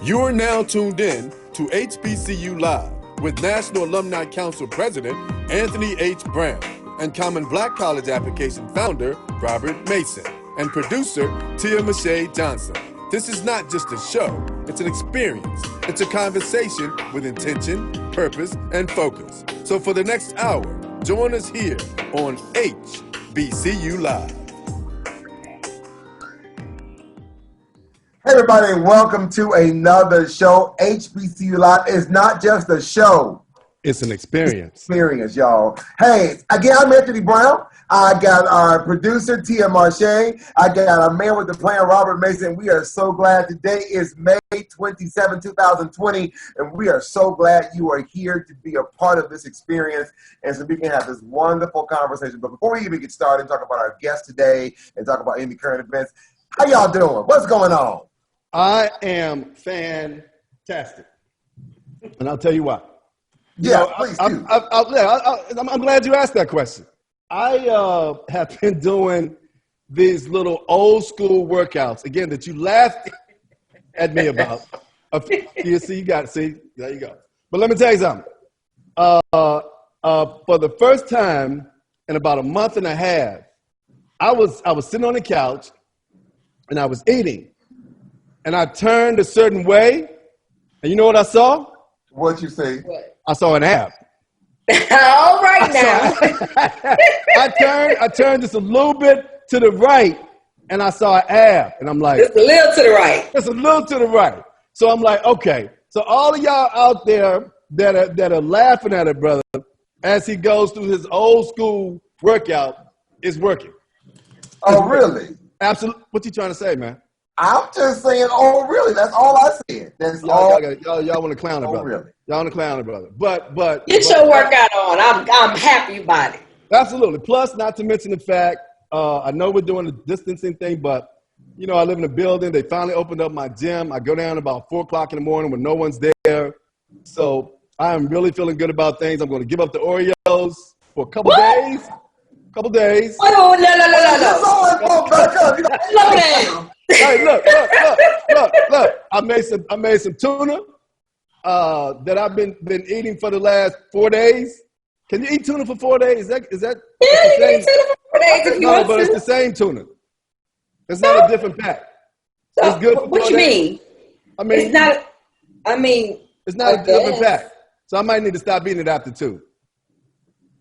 You are now tuned in to HBCU Live with National Alumni Council President Anthony H. Brown and Common Black College Application founder Robert Mason and producer Tia Mache Johnson. This is not just a show, it's an experience. It's a conversation with intention, purpose, and focus. So for the next hour, join us here on HBCU Live. Hey everybody, and welcome to another show. HBCU Live is not just a show. It's an experience. Experience, y'all. Hey, again, I'm Anthony Brown. I got our producer, Tia Mache. I got our man with the plan, Robert Mason. We are so glad. Today is May 27, 2020, and we are so glad you are here to be a part of this experience and so we can have this wonderful conversation. But before we even get started and talk about our guest today and talk about any current events, how y'all doing? What's going on? I am fantastic, and I'll tell you why. Please do. I'm glad you asked that question. I have been doing these little old school workouts, again, that you laughed at me about. There you go. But let me tell you something. For the first time in about a month and a half, I was sitting on the couch, and I was eating. And I turned a certain way, and you know what I saw? What'd you say? What? I saw an ab. All right now. I turned just a little bit to the right, and I saw an ab, and I'm like, just a little to the right. Just a little to the right. So I'm like, okay. So all of y'all out there that are laughing at it, brother, as he goes through his old school workout, is working. Oh, really? Absolutely. What you trying to say, man? I'm just saying, oh, really? That's all I said. That's all. Y'all want to clown it, brother. Really? Y'all want to clown it, brother. But Get your workout on. I'm happy about it. Absolutely. Plus, not to mention the fact, I know we're doing the distancing thing, but, you know, I live in a building. They finally opened up my gym. I go down about 4 o'clock in the morning when no one's there. So I am really feeling good about things. I'm going to give up the Oreos for a couple days. Oh, no. Back up. Slow down. Hey, look. I made some tuna that I've been eating for the last 4 days. Can you eat tuna for 4 days? Is that Yeah, you can eat tuna for 4 days if you want to. No, but it's the same tuna. It's not a different pack. So, it's good for 4 what you days. mean? It's not a different pack. So I might need to stop eating it after 2.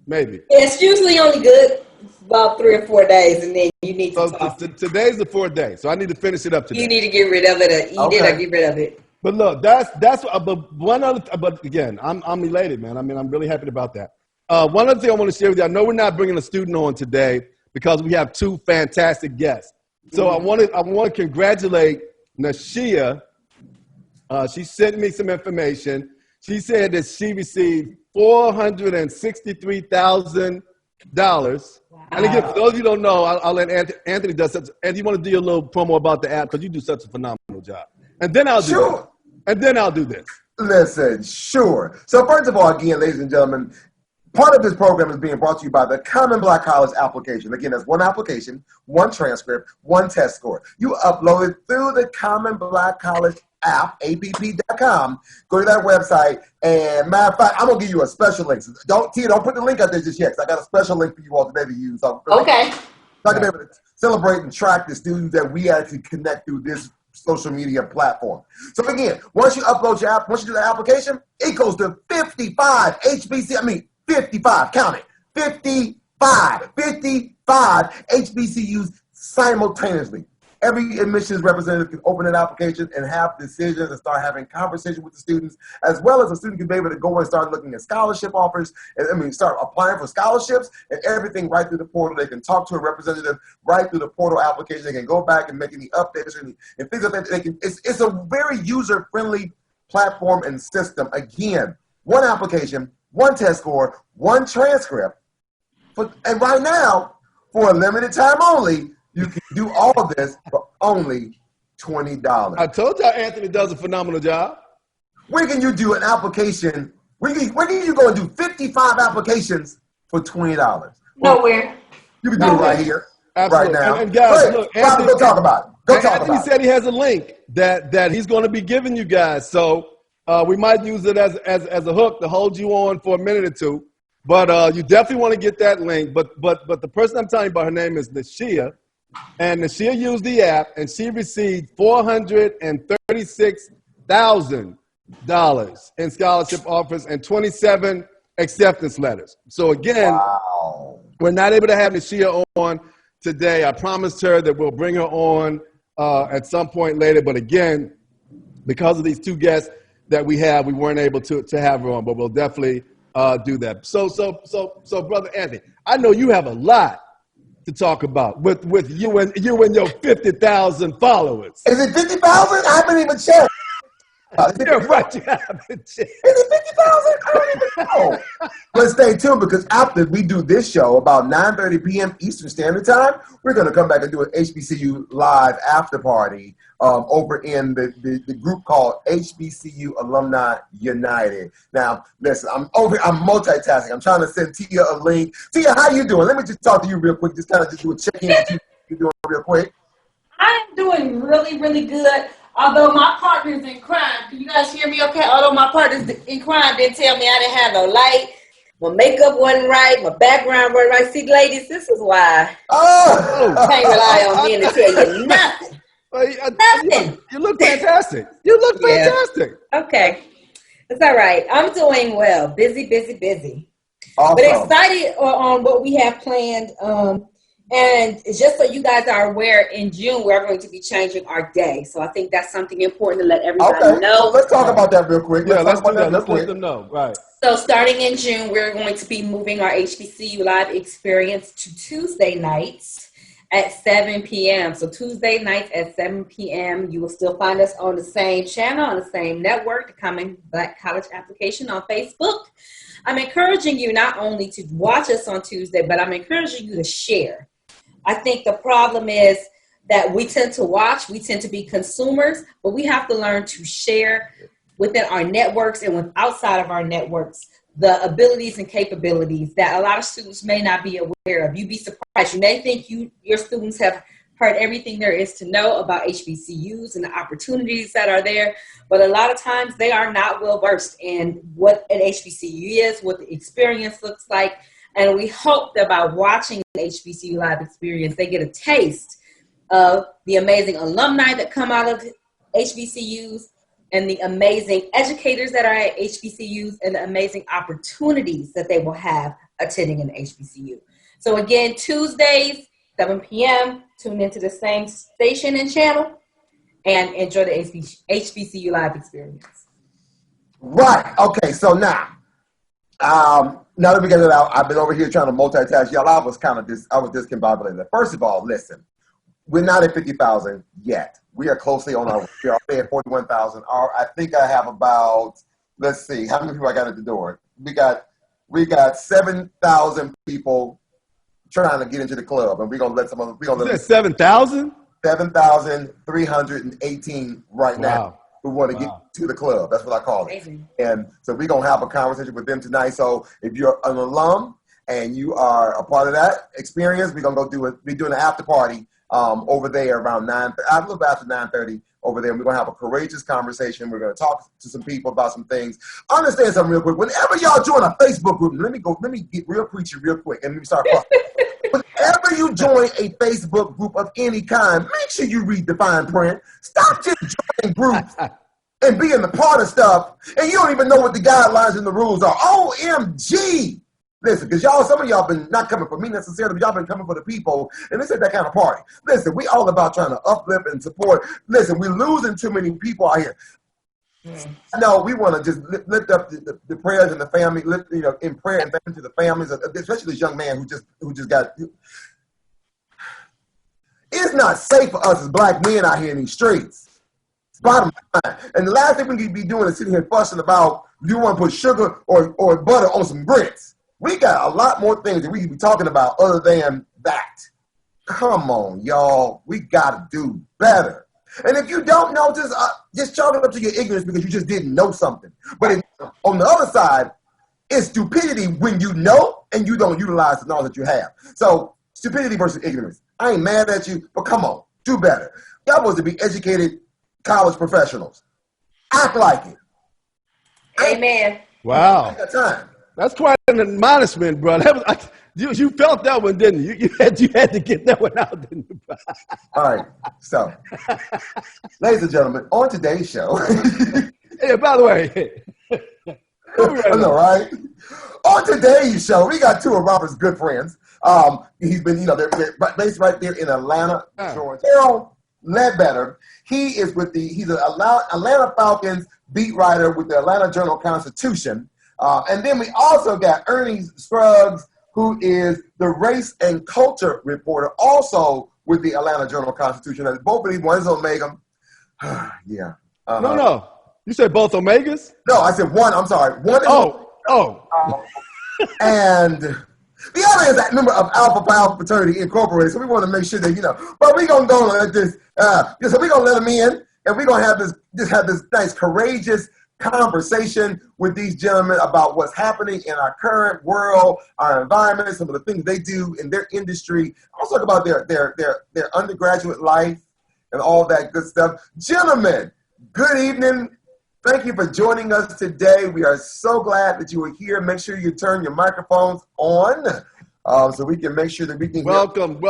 Maybe. It's usually only good about 3 or 4 days, and then you need to toss it. Today's the 4th day, so I need to finish it up today. You need to get rid of it or eat it or get rid of it. But look, but again, I'm elated, man. I'm really happy about that. One other thing I want to share with you, I know we're not bringing a student on today because we have 2 fantastic guests. So I want to congratulate Nashia. She sent me some information. She said that she received $463,000. Wow. And again, for those of you who don't know, I'll let Anthony does such. And you want to do your little promo about the app because you do such a phenomenal job. And then I'll do this. And then I'll do this. Listen, sure. So first of all, again, ladies and gentlemen, part of this program is being brought to you by the Common Black College application. Again, that's one application, one transcript, one test score. You upload it through the Common Black College app, app.com. Go to that website, and matter of fact, I'm gonna give you a special link. So don't put the link out there just yet, because I got a special link for you all today to use. So okay. So I can be able to celebrate and track the students that we actually connect through this social media platform. So again, once you upload your app, once you do the application, it goes to 55 55, count it, 55 HBCUs simultaneously. Every admissions representative can open an application and have decisions and start having conversations with the students, as well as the student can be able to go and start looking at scholarship offers, and start applying for scholarships and everything right through the portal. They can talk to a representative right through the portal application. They can go back and make any updates and things like that. It's a very user-friendly platform and system. Again, one application, one test score, one transcript. And right now, for a limited time only, you can do all of this for only $20. I told y'all Anthony does a phenomenal job. Where can you do an application? Where can you go and do 55 applications for $20? Nowhere. You can do it right here, Absolutely. right now. And guys, look, Anthony, go talk about it. Go talk Anthony about said he has a link that he's going to be giving you guys. So we might use it as a hook to hold you on for a minute or two. But you definitely want to get that link. But the person I'm telling you about, her name is Nashia. And Nashia used the app, and she received $436,000 in scholarship offers and 27 acceptance letters. So again, wow. We're not able to have Nashia on today. I promised her that we'll bring her on at some point later. But again, because of these two guests that we have, we weren't able to have her on. But we'll definitely do that. So, Brother Anthony, I know you have a lot to talk about with you and your 50,000 followers. Is it 50,000? I haven't even checked. You're right, you haven't checked. Is it 50,000? I don't even know. But stay tuned, because after we do this show about 9:30 p.m. Eastern Standard Time, we're going to come back and do an HBCU live after party over in the group called HBCU Alumni United. Now, listen, I'm multitasking. I'm trying to send Tia a link. Tia, how you doing? Let me just talk to you real quick. Just kind of do a check-in. You doing real quick? I am doing really, really good. Although my partner's in crime. Can you guys hear me okay? Although my partner's in crime didn't tell me I didn't have no light. My makeup wasn't right. My background wasn't right. See, ladies, this is why you can't rely on me to tell you nothing. Nothing. You look fantastic. You look fantastic. Okay. It's all right. I'm doing well. Busy. Awesome. But excited on what we have planned. And just so you guys are aware, in June, we're going to be changing our day. So I think that's something important to let everybody know. So let's talk about that real quick. Let's do that. Let's let them know. Right. So starting in June, we're going to be moving our HBCU Live experience to Tuesday nights at 7 p.m. So Tuesday nights at 7 p.m., you will still find us on the same channel, on the same network, the Common Black College Application on Facebook. I'm encouraging you not only to watch us on Tuesday, but I'm encouraging you to share. I think the problem is that we tend to watch, we tend to be consumers, but we have to learn to share within our networks and with outside of our networks the abilities and capabilities that a lot of students may not be aware of. You'd be surprised. You may think your students have heard everything there is to know about HBCUs and the opportunities that are there, but a lot of times they are not well versed in what an HBCU is, what the experience looks like. And we hope that by watching the HBCU Live experience, they get a taste of the amazing alumni that come out of HBCUs and the amazing educators that are at HBCUs and the amazing opportunities that they will have attending an HBCU. So again, Tuesdays, 7 p.m., tune into the same station and channel and enjoy the HBCU Live experience. Right. Okay. So now that we get it out, I've been over here trying to multitask. Y'all, I was discombobulated. First of all, listen, we're not at 50,000 yet. We are closely on our way. We are at 41,000. I think I have about, let's see, how many people I got at the door? We got 7,000 people trying to get into the club, and we're gonna let some of them. Is that 7,000? 7,318 right now. Who want to get to the club. That's what I call it. Amazing. And so we're going to have a conversation with them tonight. So if you're an alum and you are a part of that experience, we're going to be doing an after party over there around a little bit after 9:30 over there. And we're going to have a courageous conversation. We're going to talk to some people about some things. Understand something real quick. Whenever y'all join a Facebook group, let me get real preachy real quick and let me start talking. Whenever you join a Facebook group of any kind, make sure you read the fine print. Stop just joining groups and being a part of stuff, and you don't even know what the guidelines and the rules are. OMG! Listen, because some of y'all been not coming for me necessarily, but y'all been coming for the people, and this ain't that kind of party. Listen, we all about trying to uplift and support. Listen, we're losing too many people out here. No, we want to just lift up the prayers and the family, in prayer and thank to the families, especially this young man who just got. It's not safe for us as black men out here in these streets. It's bottom line. And the last thing we need to be doing is sitting here fussing about you want to put sugar or butter on some grits. We got a lot more things that we can be talking about other than that. Come on, y'all. We got to do better. And if you don't know, just chalk it up to your ignorance because you just didn't know something. But on the other side, it's stupidity when you know and you don't utilize the knowledge that you have. So stupidity versus ignorance. I ain't mad at you, but come on. Do better. Y'all supposed to be educated college professionals. Act like it. Amen. Wow. Take your time. That's quite an admonishment, bro. You felt that one, didn't you? You had to get that one out, didn't you, bro? All right. So, ladies and gentlemen, on today's show. Hey, by the way. I know, right? On today's show, we got two of Robert's good friends. He's been, they're based right there in Atlanta, Georgia. Orland Ledbetter. He's an Atlanta Falcons beat writer with the Atlanta Journal-Constitution. And then we also got Ernie Suggs, who is the race and culture reporter, also with the Atlanta Journal-Constitution. And both of these, one is Omega. Yeah. No. You said both Omegas? No, I said one. I'm sorry. One is and the other is a member of Alpha Phi Fraternity Incorporated. So we want to make sure that, but we're going to go like this. So we're going to let them in, and we're going to have this nice, courageous conversation with these gentlemen about what's happening in our current world, our environment, some of the things they do in their industry. I'll talk about their undergraduate life and all that good stuff. Gentlemen, good evening. Thank you for joining us today. We are so glad that you are here. Make sure you turn your microphones on so we can make sure that we can welcome.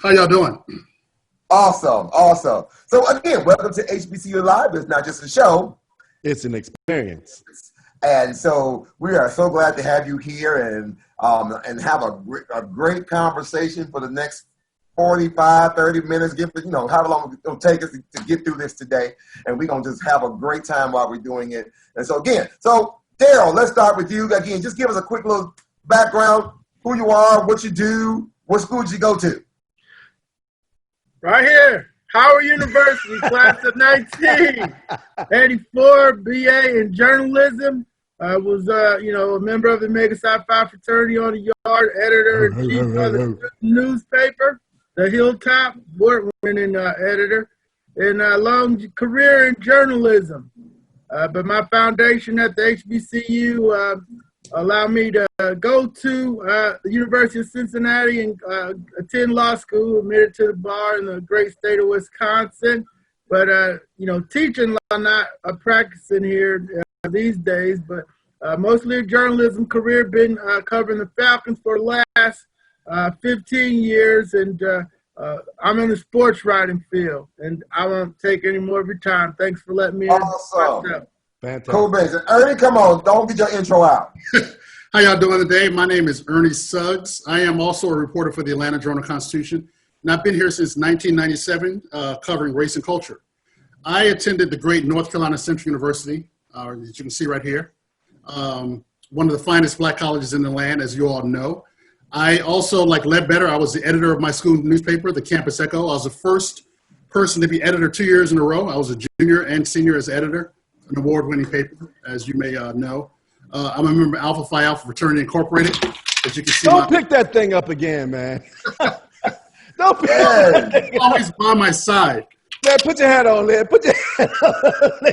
How y'all doing? Awesome. So again, welcome to HBCU Live. It's not just a show. It's an experience. And so we are so glad to have you here and have a great conversation for the next 45, 30 minutes, however long it'll take us to get through this today. And we're going to just have a great time while we're doing it. And so Daryl, let's start with you. Again, just give us a quick little background, who you are, what you do, what school did you go to? Right here, Howard University, class of 1984, BA in journalism. I was, a member of the Mega Psi Phi fraternity on the yard, editor and chief of the newspaper. The Hilltop, award-winning editor, and a long career in journalism. But my foundation at the HBCU allowed me to go to the University of Cincinnati and attend law school, admitted to the bar in the great state of Wisconsin. But, teaching law, not practicing here these days, but mostly a journalism career, been covering the Falcons for the last 15 years, and I'm in the sports writing field, and I won't take any more of your time. Thanks for letting me in. Awesome. Fantastic. Cool, amazing. Ernie, come on. Don't get your intro out. How y'all doing today? My name is Ernie Suggs. I am also a reporter for the Atlanta Journal-Constitution, and I've been here since 1997 covering race and culture. I attended the great North Carolina Central University, as you can see right here, one of the finest black colleges in the land, as you all know. I also, like Ledbetter, I was the editor of my school newspaper, the Campus Echo. I was the first person to be editor 2 years in a row. I was a junior and senior as editor, an award-winning paper, as you may know. I'm a member of Alpha Phi Alpha Fraternity Incorporated, as you can see. Don't pick that thing up again, man. Don't pick that thing up. Always by my side. Man, put your hat on there. Put your hat on there.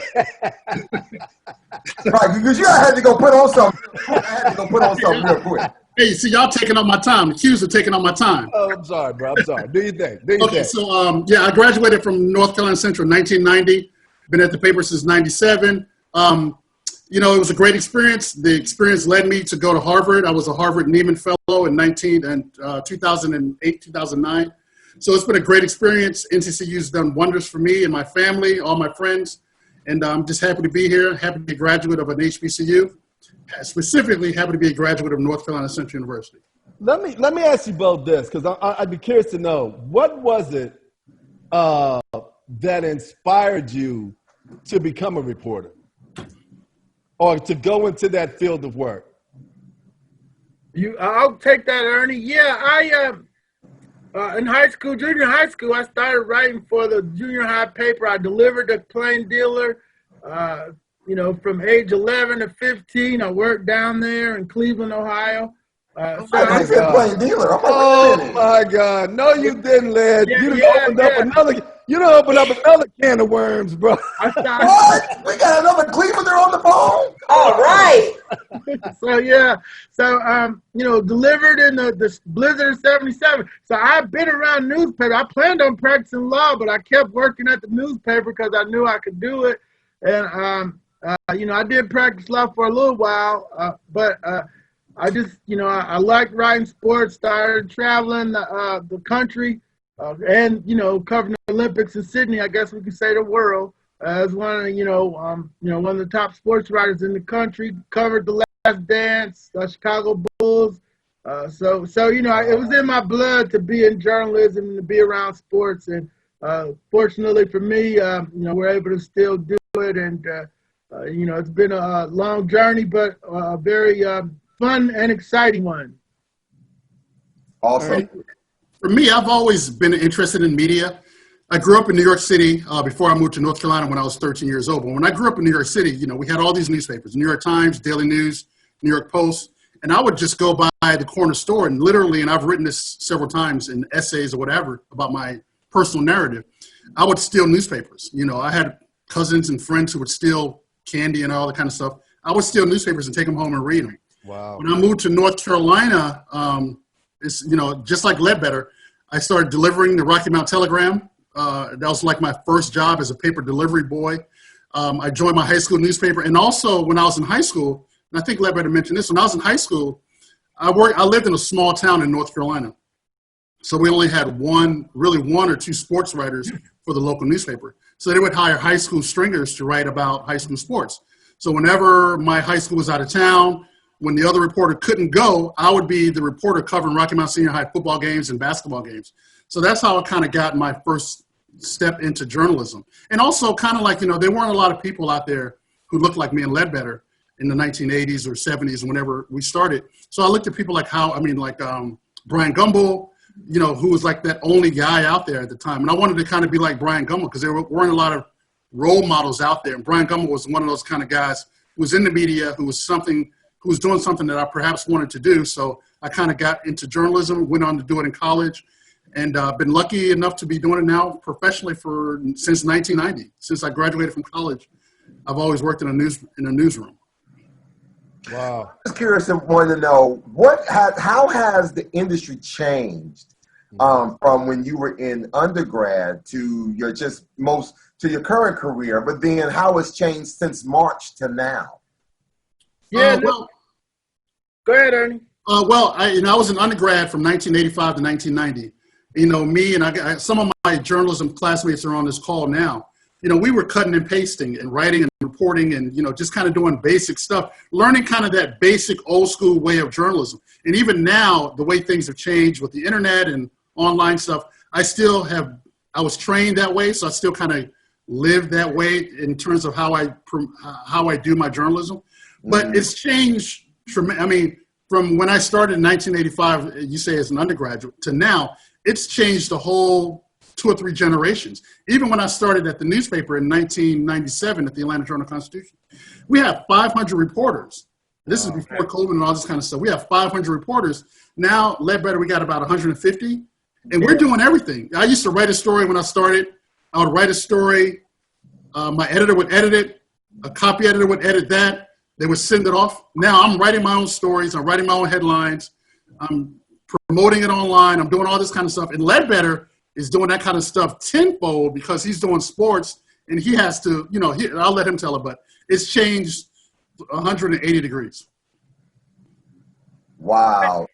Right, because you had to go put on something. I had to go put on something real quick. Hey, see, y'all taking up my time. The Qs are taking up my time. Oh, I'm sorry, bro. I'm sorry. Do your thing. Okay, so, I graduated from North Carolina Central in 1990. Been at the paper since 97. It was a great experience. The experience led me to go to Harvard. I was a Harvard Neiman Fellow in 2008, 2009. So it's been a great experience. NCCU's done wonders for me and my family, all my friends. And I'm just happy to be here, happy to be a graduate of an HBCU. Specifically, happy to be a graduate of North Carolina Central University. Let me ask you both this, because I'd be curious to know, what was it that inspired you to become a reporter or to go into that field of work? I'll take that, Ernie. Yeah, I in junior high school, I started writing for the junior high paper. I delivered the Plain Dealer. From age 11 to 15, I worked down there in Cleveland, Ohio. I said Plain Dealer. Oh my God! No, you didn't, Led. You opened up another can of worms, bro. What? We got another Clevelander on the phone. All right. So yeah, so delivered in the blizzard of '77. So I've been around newspaper. I planned on practicing law, but I kept working at the newspaper because I knew I could do it. And I did practice law for a little while, but I just I liked writing sports. Started traveling the country, and covering the Olympics in Sydney. I guess we could say the world. As one of one of the top sports writers in the country, covered the Last Dance, Chicago Bulls. So it was in my blood to be in journalism and to be around sports. And fortunately for me, we're able to still do it. And it's been a long journey, but a very fun and exciting one. Awesome. For me, I've always been interested in media. I grew up in New York City before I moved to North Carolina when I was 13 years old. But when I grew up in New York City, we had all these newspapers, New York Times, Daily News, New York Post. And I would just go by the corner store and literally, and I've written this several times in essays or whatever about my personal narrative, I would steal newspapers. I had cousins and friends who would steal candy and all that kind of stuff. I would steal newspapers and take them home and read them. Wow. When I moved to North Carolina, it's just like Ledbetter, I started delivering the Rocky Mount Telegram. That was like my first job as a paper delivery boy. I joined my high school newspaper. And also when I was in high school, and I think Ledbetter mentioned this, when I was in high school, I lived in a small town in North Carolina. So we only had one or two sports writers for the local newspaper. So they would hire high school stringers to write about high school sports. So whenever my high school was out of town, when the other reporter couldn't go, I would be the reporter covering Rocky Mount Senior High football games and basketball games. So that's how I kind of got my first step into journalism. And also kind of like, there weren't a lot of people out there who looked like me and Ledbetter in the 1980s or 70s whenever we started. So I looked at people like Brian Gumbel, who was like that only guy out there at the time. And I wanted to kind of be like Brian Gumbel because there weren't a lot of role models out there. And Brian Gumbel was one of those kind of guys who was in the media, who was doing something that I perhaps wanted to do. So I kind of got into journalism, went on to do it in college, and been lucky enough to be doing it now professionally since 1990. Since I graduated from college, I've always worked in a newsroom. Wow. I'm just curious and wanted to know how has the industry changed from when you were in undergrad to your current career, but then how it's changed since March to now? Yeah. Go ahead, Ernie. I was an undergrad from 1985 to 1990. Me and some of my journalism classmates are on this call now. We were cutting and pasting and writing and reporting and, just kind of doing basic stuff, learning kind of that basic old school way of journalism. And even now, the way things have changed with the internet and online stuff, I was trained that way. So I still kind of live that way in terms of how I do my journalism. But it's changed. From when I started in 1985, you say as an undergraduate, to now, it's changed the whole 2 or 3 generations. Even when I started at the newspaper in 1997 at the Atlanta Journal-Constitution, we have 500 reporters. This is before COVID and all this kind of stuff. We have 500 reporters. Now, Ledbetter, we got about 150, and we're doing everything. I used to write a story when I started. I would write a story. My editor would edit it. A copy editor would edit that. They would send it off. Now I'm writing my own stories. I'm writing my own headlines. I'm promoting it online. I'm doing all this kind of stuff. And Ledbetter is doing that kind of stuff tenfold because he's doing sports and he has to, I'll let him tell it, but it's changed 180 degrees. Wow.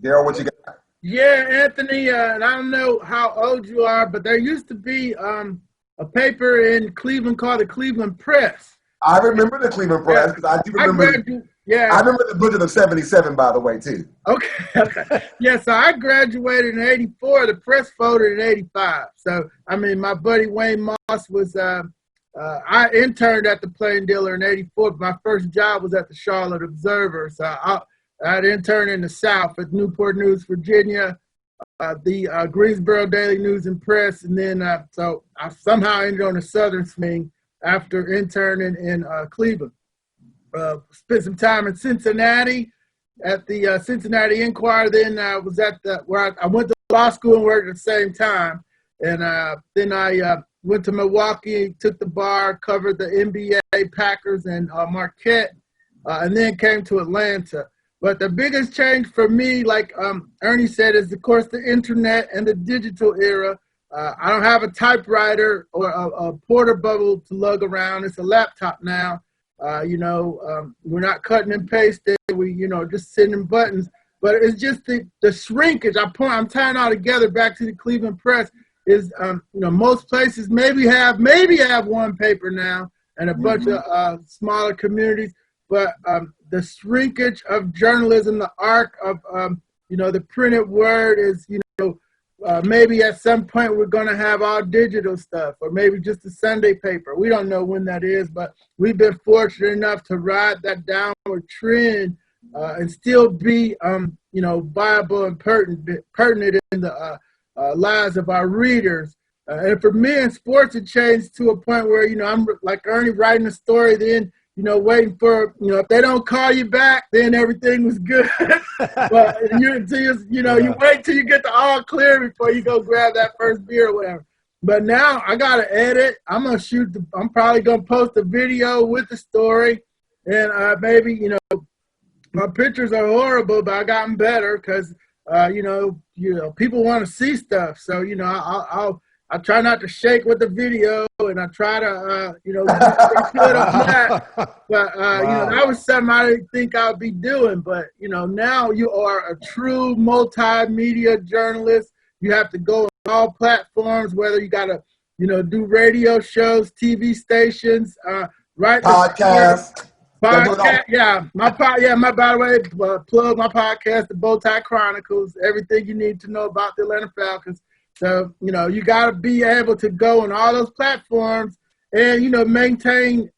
Daryl, what you got? Yeah, Anthony, and I don't know how old you are, but there used to be a paper in Cleveland called the Cleveland Press. I remember the Cleveland Press because I do remember. I remember the budget of 77, by the way, too. Okay. Yeah, so I graduated in 84. The press folded in 85. So, my buddy Wayne Moss was, I interned at the Plain Dealer in 84. But my first job was at the Charlotte Observer. So I'd interned in the South at Newport News, Virginia, the Greensboro Daily News and Press. And then, so I somehow ended on the Southern swing after interning in Cleveland. Spent some time in Cincinnati at the Cincinnati Enquirer. Then I was at where I went to law school and worked at the same time. And then I went to Milwaukee, took the bar, covered the NBA, Packers, and Marquette. and then came to Atlanta. But the biggest change for me, like Ernie said, is, of course, the internet and the digital era. I don't have a typewriter or a porta bubble to lug around. It's a laptop now. We're not cutting and pasting. We, just sending buttons. But it's just the shrinkage. I'm tying all together back to the Cleveland Press. Is most places maybe have one paper now and a bunch of smaller communities. But the shrinkage of journalism, the arc of the printed word is maybe at some point we're going to have all digital stuff, or maybe just a Sunday paper. We don't know when that is, but we've been fortunate enough to ride that downward trend and still be viable and pertinent in the lives of our readers. And for me in sports, it changed to a point where I'm like Ernie, writing a story, then waiting for, if they don't call you back, then everything was good. But you wait till you get the all clear before you go grab that first beer or whatever. But now I got to edit. I'm probably going to post a video with the story. And maybe, my pictures are horrible, but I gotten better because, people want to see stuff. So, I try not to shake with the video, and I try to, put up that. But, Wow. that was something I didn't think I would be doing. But, now you are a true multimedia journalist. You have to go on all platforms, whether you got to, do radio shows, TV stations, write Podcast. Podcast, by the way, plug my podcast, The Bowtie Chronicles, everything you need to know about the Atlanta Falcons. So, you got to be able to go on all those platforms and, maintain,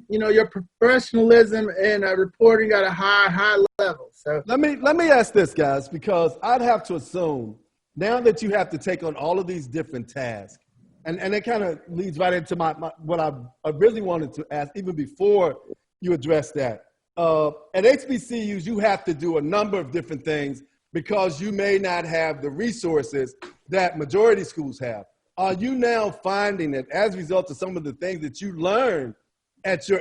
your professionalism and reporting at a high level. So Let me ask this, guys, because I'd have to assume now that you have to take on all of these different tasks, and it kind of leads right into what I really wanted to ask even before you address that. At HBCUs, you have to do a number of different things because you may not have the resources that majority schools have. Are you now finding that as a result of some of the things that you learned at your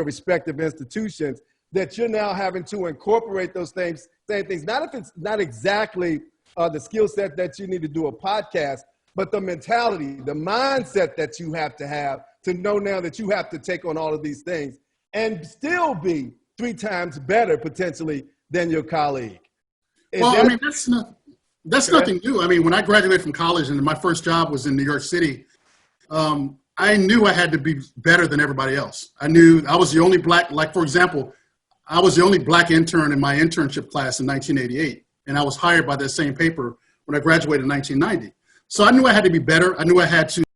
respective institutions, that you're now having to incorporate those same things, not if it's not exactly the skill set that you need to do a podcast, but the mentality, the mindset that you have to know now that you have to take on all of these things and still be 3 times better potentially than your colleague? That's nothing new. I mean, when I graduated from college and my first job was in New York City, I knew I had to be better than everybody else. I knew I was the only for example, I was the only black intern in my internship class in 1988, and I was hired by that same paper when I graduated in 1990. So I knew I had to be better. I knew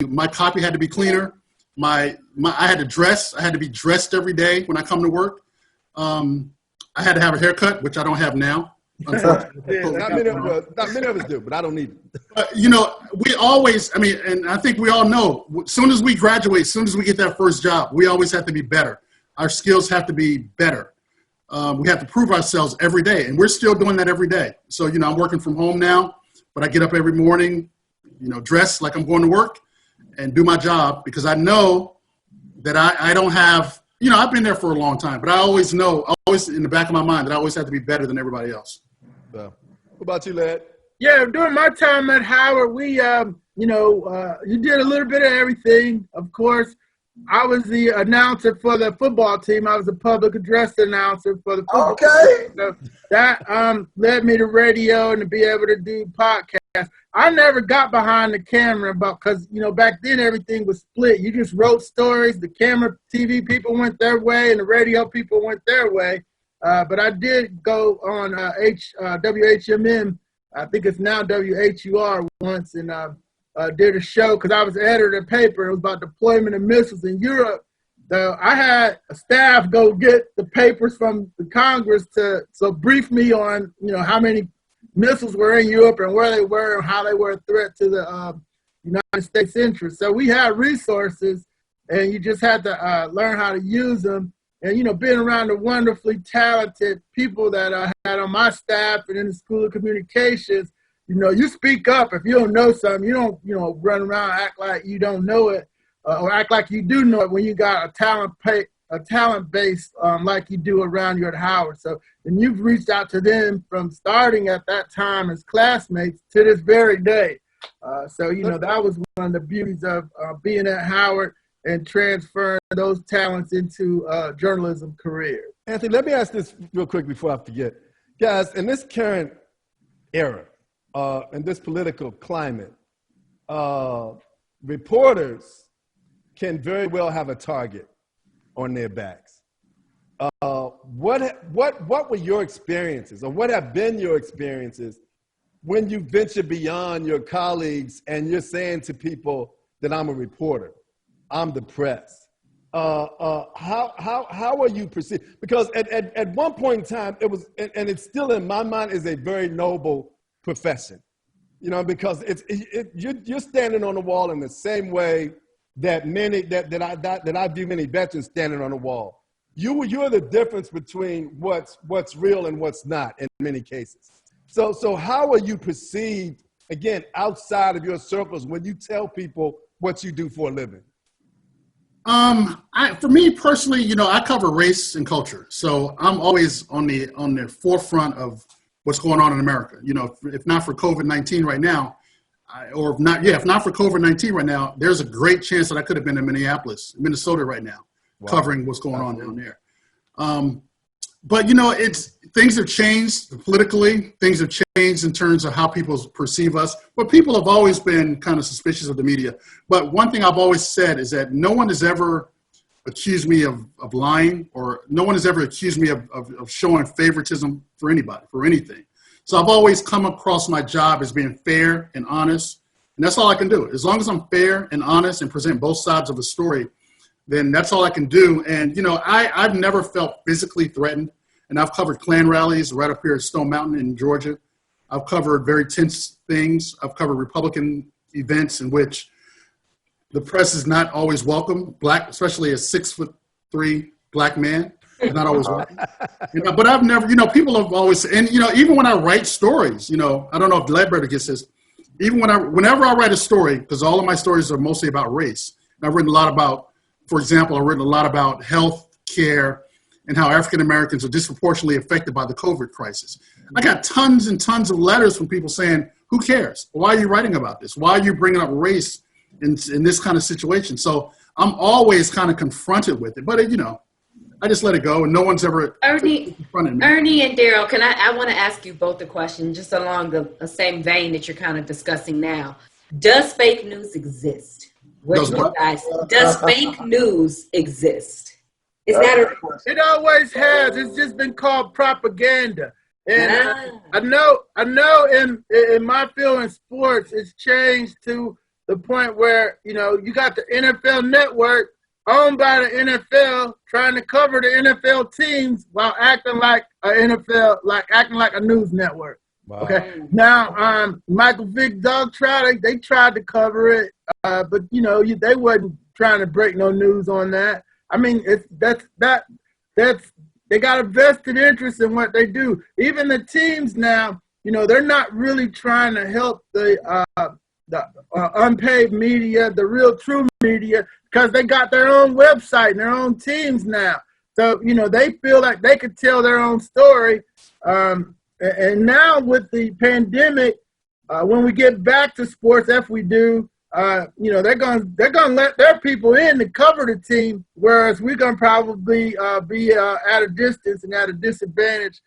my copy had to be cleaner. I had to dress. I had to be dressed every day when I come to work. I had to have a haircut, which I don't have now. Unfortunately. Not many of us do, but I don't need it. We always, and I think we all know, as soon as we graduate, as soon as we get that first job, we always have to be better. Our skills have to be better. We have to prove ourselves every day, and we're still doing that every day. So, I'm working from home now, but I get up every morning, dress like I'm going to work and do my job because I know that I don't have, I've been there for a long time, but I always know, always in the back of my mind that I always have to be better than everybody else. What about you, Led? Yeah, during my time at Howard, we, you did a little bit of everything. Of course, I was the announcer for the football team. I was a public address announcer for the football team. So that led me to radio and to be able to do podcasts. I never got behind the camera because, back then everything was split. You just wrote stories. The camera, TV people went their way and the radio people went their way. But I did go on WHMM, I think it's now WHUR once, and did a show because I was editor of the paper. It was about deployment of missiles in Europe. So I had a staff go get the papers from the Congress to brief me on, how many missiles were in Europe and where they were and how they were a threat to the United States interests. So we had resources, and you just had to learn how to use them. And, being around the wonderfully talented people that I had on my staff and in the School of Communications, you speak up. If you don't know something, you don't, run around and act like you don't know it or act like you do know it when you got a a talent base like you do around here at Howard. So, and you've reached out to them from starting at that time as classmates to this very day. So, you know, that was one of the beauties of being at Howard and transferring those talents into journalism career. Anthony, let me ask this real quick before I forget. Guys, in this current era, in this political climate, reporters can very well have a target on their backs. What were your experiences, or what have been your experiences when you venture beyond your colleagues and you're saying to people that I'm a reporter, I'm the press? How are you perceived? Because at one point in time, it was, and it's still in my mind, is a very noble profession. You know, because you're standing on the wall in the same way that I view many veterans standing on the wall. You're the difference between what's real and what's not in many cases. So how are you perceived, again, outside of your circles when you tell people what you do for a living? For me personally, you know, I cover race and culture, so I'm always on the forefront of what's going on in America. You know, if not for COVID-19 right now, if not for COVID-19 right now, there's a great chance that I could have been in Minnesota right now, covering what's going on down there. But, you know, things have changed politically. Things have changed in terms of how people perceive us. But people have always been kind of suspicious of the media. But one thing I've always said is that no one has ever accused me of lying, or no one has ever accused me of showing favoritism for anybody, for anything. So I've always come across my job as being fair and honest. And that's all I can do. As long as I'm fair and honest and present both sides of a story, then that's all I can do. And, you know, I've never felt physically threatened. And I've covered Klan rallies right up here at Stone Mountain in Georgia. I've covered very tense things. I've covered Republican events in which the press is not always welcome. Especially a 6'3" black man, is not always welcome. You know, but I've never, you know, people have always, and, you know, even when I write stories, you know, I don't know if Ledbetter gets this, even whenever I write a story, because all of my stories are mostly about race. And I've written a lot about, for example, I've written a lot about health care and how African Americans are disproportionately affected by the COVID crisis. I got tons and tons of letters from people saying, who cares? Why are you writing about this? Why are you bringing up race in this kind of situation? So I'm always kind of confronted with it. But, you know, I just let it go, and no one's ever confronted me. Ernie and Daryl, I want to ask you both a question just along the same vein that you're kind of discussing now. Does fake news exist? Does fake news exist? Is that It always has. It's just been called propaganda. And I know in my field in sports, it's changed to the point where, you know, you got the NFL network owned by the NFL trying to cover the NFL teams while acting like acting like a news network. Wow. Okay. Now, Michael Vick Dog they tried to cover it, but, you know, they wasn't trying to break no news on that. I mean, they got a vested interest in what they do. Even the teams now, you know, they're not really trying to help the unpaid media, the real true media, because they got their own website and their own teams now. So, you know, they feel like they could tell their own story. And now with the pandemic, when we get back to sports, if we do, you know, they're gonna let their people in to cover the team, whereas we're gonna probably be at a distance and at a disadvantage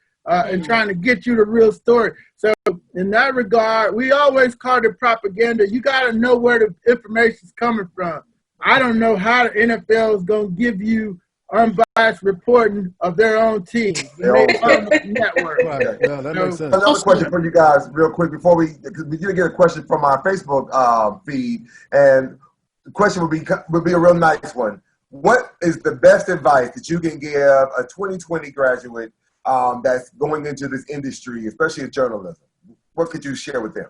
in trying to get you the real story. So in that regard, we always call it propaganda. You got to know where the information's coming from. I don't know how the NFL is gonna give you unbiased reporting of their own team. Network. Right. Yeah, that makes sense. Another question for you guys real quick because we did get a question from our Facebook feed, and the question would be a real nice one. What is the best advice that you can give a 2020 graduate that's going into this industry, especially in journalism? What could you share with them?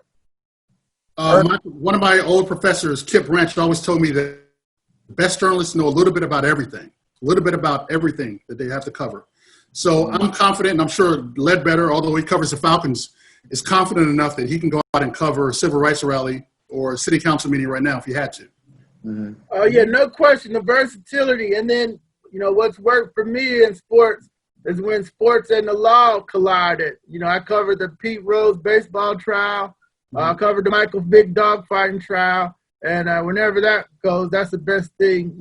One of my old professors, Kip Ranch, always told me that the best journalists know a little bit about everything that they have to cover. So I'm confident, and I'm sure Ledbetter, although he covers the Falcons, is confident enough that he can go out and cover a civil rights rally or a city council meeting right now if he had to. Yeah, no question, the versatility. And then what's worked for me in sports is when sports and the law collided. I covered the Pete Rose baseball trial. I covered the Michael Vick dog fighting trial. And whenever that goes, that's the best thing,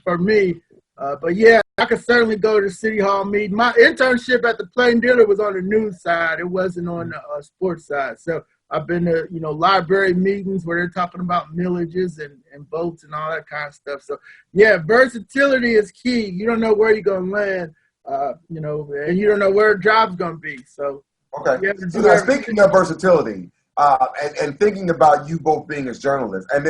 for me. But yeah, I could certainly go to the City Hall meeting. My internship at the Plain Dealer was on the news side. It wasn't on the sports side. So I've been to, library meetings where they're talking about millages and votes and all that kind of stuff. So yeah, versatility is key. You don't know where you're going to land, and you don't know where a job's going to be. So okay. So now speaking of versatility, and thinking about you both being as journalists, and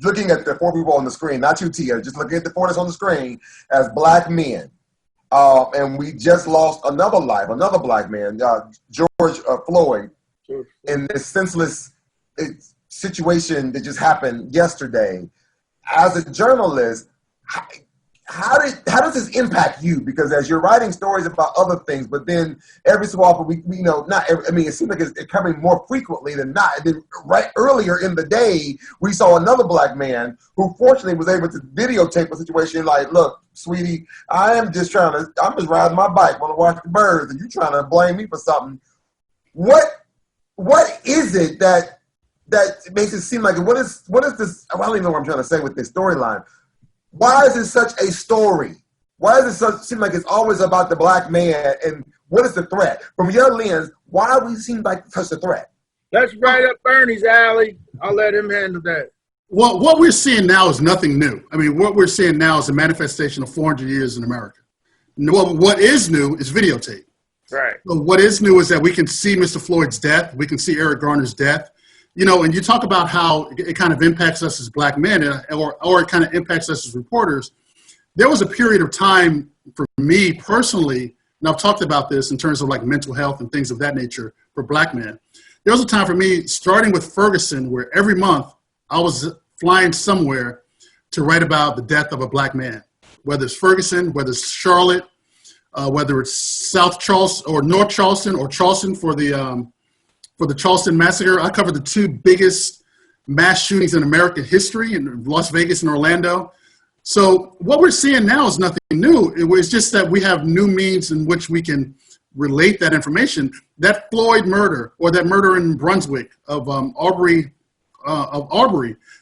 looking at the four people on the screen, not you, Tia, just looking at the four that's on the screen as black men. And we just lost another black man, George Floyd, in this senseless situation that just happened yesterday. As a journalist, how does this impact you? Because as you're writing stories about other things, but then every so often it seems like it's coming more frequently than not. And then right earlier in the day, we saw another black man who fortunately was able to videotape a situation like, look, sweetie, I'm just riding my bike, want to watch the birds, and you're trying to blame me for something. What is it that makes it seem like, what is this? I don't even know what I'm trying to say with this storyline. Why is it such a story? Why does it seem like it's always about the black man? And what is the threat? From your lens, why do we seem like such a threat? That's right up Ernie's alley. I'll let him handle that. Well, what we're seeing now is nothing new. I mean, what we're seeing now is a manifestation of 400 years in America. What is new is videotape. Right. So what is new is that we can see Mr. Floyd's death. We can see Eric Garner's death. And you talk about how it kind of impacts us as black men or it kind of impacts us as reporters. There was a period of time for me personally, and I've talked about this in terms of like mental health and things of that nature for black men. There was a time for me, starting with Ferguson, where every month I was flying somewhere to write about the death of a black man, whether it's Ferguson, whether it's Charlotte, whether it's South Charleston or North Charleston or Charleston for the Charleston massacre. I covered the two biggest mass shootings in American history in Las Vegas and Orlando. So what we're seeing now is nothing new. It's just that we have new means in which we can relate that information. That Floyd murder or that murder in Brunswick of Arbery,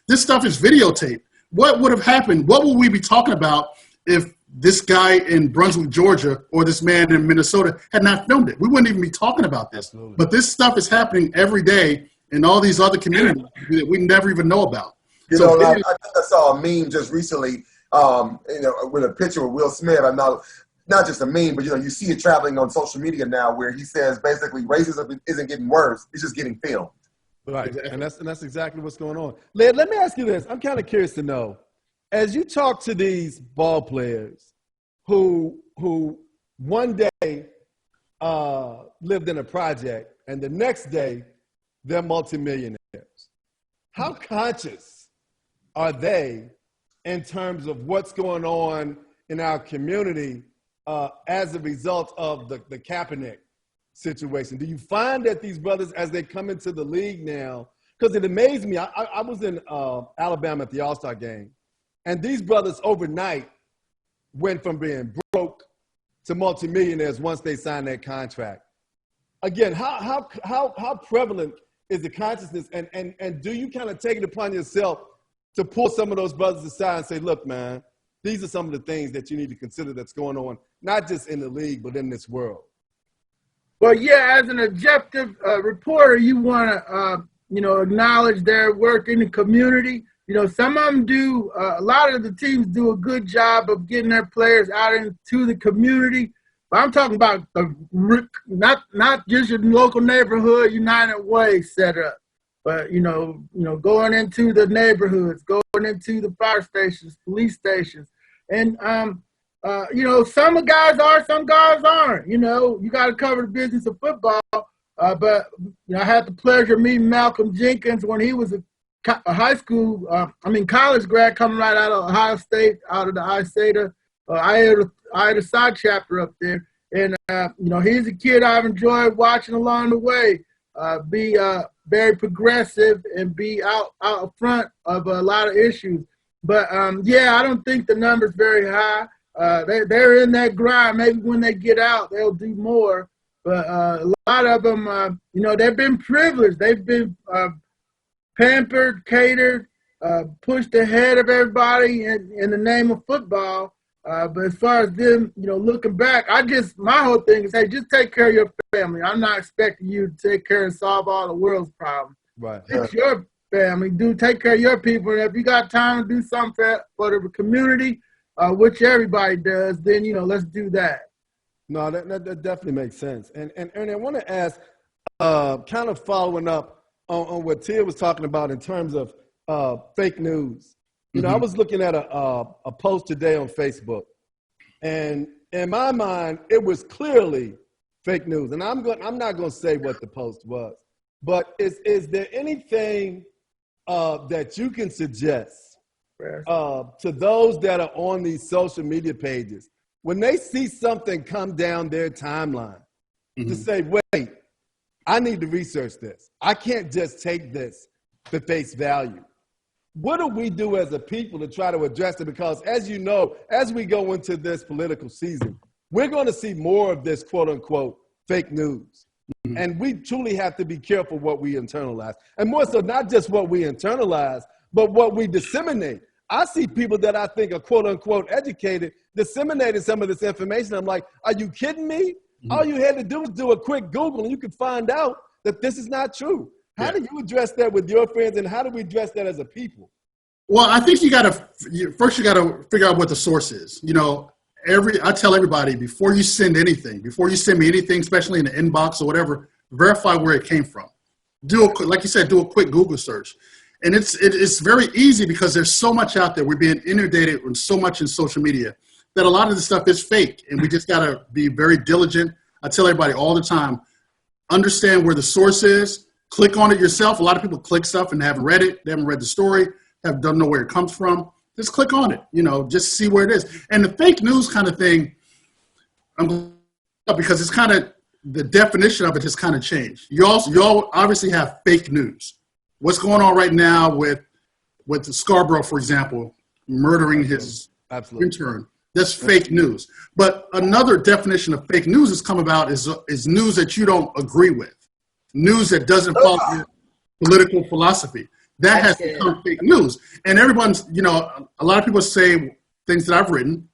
this stuff is videotaped. What would have happened? What would we be talking about if this guy in Brunswick, Georgia, or this man in Minnesota had not filmed it? We wouldn't even be talking about this. Absolutely. But this stuff is happening every day in all these other communities that we never even know about. I think I saw a meme just recently, with a picture of Will Smith. I'm not just a meme, but you see it traveling on social media now, where he says basically racism isn't getting worse; it's just getting filmed. Right, and that's exactly what's going on. Let me ask you this. I'm kind of curious to know, as you talk to these ball players who one day lived in a project and the next day they're multimillionaires, how conscious are they in terms of what's going on in our community as a result of the Kaepernick situation? Do you find that these brothers, as they come into the league now, because it amazed me, I was in Alabama at the All-Star game, and these brothers overnight went from being broke to multimillionaires once they signed that contract. Again, how prevalent is the consciousness, and do you kind of take it upon yourself to pull some of those brothers aside and say, look, man, these are some of the things that you need to consider that's going on, not just in the league, but in this world? Well, yeah, as an objective reporter, you want to, acknowledge their work in the community. Some of them do, a lot of the teams do a good job of getting their players out into the community. But I'm talking about not just your local neighborhood United Way setup, but, going into the neighborhoods, going into the fire stations, police stations. And, some guys are, some guys aren't. You got to cover the business of football. But I had the pleasure of meeting Malcolm Jenkins when he was a college grad coming right out of Ohio State, out of the IATA side chapter up there. And, he's a kid I've enjoyed watching along the way, be very progressive and be out front of a lot of issues. But yeah, I don't think the number's very high. They're in that grind. Maybe when they get out, they'll do more. But a lot of them, they've been privileged. They've been pampered, catered, pushed ahead of everybody in the name of football. But as far as them, looking back, my whole thing is, hey, just take care of your family. I'm not expecting you to take care and solve all the world's problems. Right. It's your family. Take care of your people. And if you got time to do something for the community, which everybody does, then, let's do that. No, that definitely makes sense. And Ernie, I want to ask, kind of following up on what Tia was talking about in terms of fake news. I was looking at a post today on Facebook, and in my mind, it was clearly fake news. And I'm not going to say what the post was, but is there anything that you can suggest to those that are on these social media pages when they see something come down their timeline to say, wait, I need to research this. I can't just take this for face value. What do we do as a people to try to address it? Because as you know, as we go into this political season, we're going to see more of this quote unquote fake news. And we truly have to be careful what we internalize. And more so, not just what we internalize, but what we disseminate. I see people that I think are quote unquote educated disseminating some of this information. I'm like, are you kidding me? All you had to do was do a quick Google and you could find out that this is not true. How do you address that with your friends, and how do we address that as a people? Well, I think you got to figure out what the source is. I tell everybody, before you send me anything, especially in the inbox or whatever, verify where it came from. Like you said, do a quick Google search. And it's very easy because there's so much out there. We're being inundated with so much in social media that a lot of the stuff is fake. And we just got to be very diligent. I tell everybody all the time, understand where the source is. Click on it yourself. A lot of people click stuff and haven't read it. They haven't read the story, don't know where it comes from. Just click on it, just see where it is. And the fake news kind of thing, because it's kind of, the definition of it has kind of changed. You all obviously have fake news. What's going on right now with the Scarborough, for example, murdering his intern? That's fake news. But another definition of fake news has come about is news that you don't agree with. News that doesn't follow your political philosophy. That has become fake news. And everyone's, a lot of people say things that I've written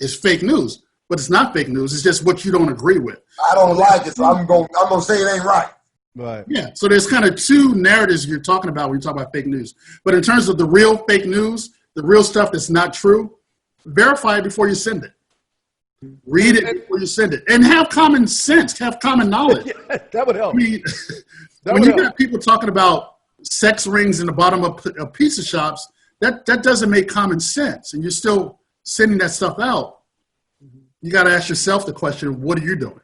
is fake news, but it's not fake news. It's just what you don't agree with. I don't like it, so I'm going to say it ain't right. Right. Yeah. So there's kind of two narratives you're talking about when you talk about fake news. But in terms of the real fake news, the real stuff that's not true, verify it before you send it. Read it before you send it. And have common sense, have common knowledge. Yeah, that would help. When you got people talking about sex rings in the bottom of pizza shops, that doesn't make common sense. And you're still sending that stuff out. You got to ask yourself the question, what are you doing?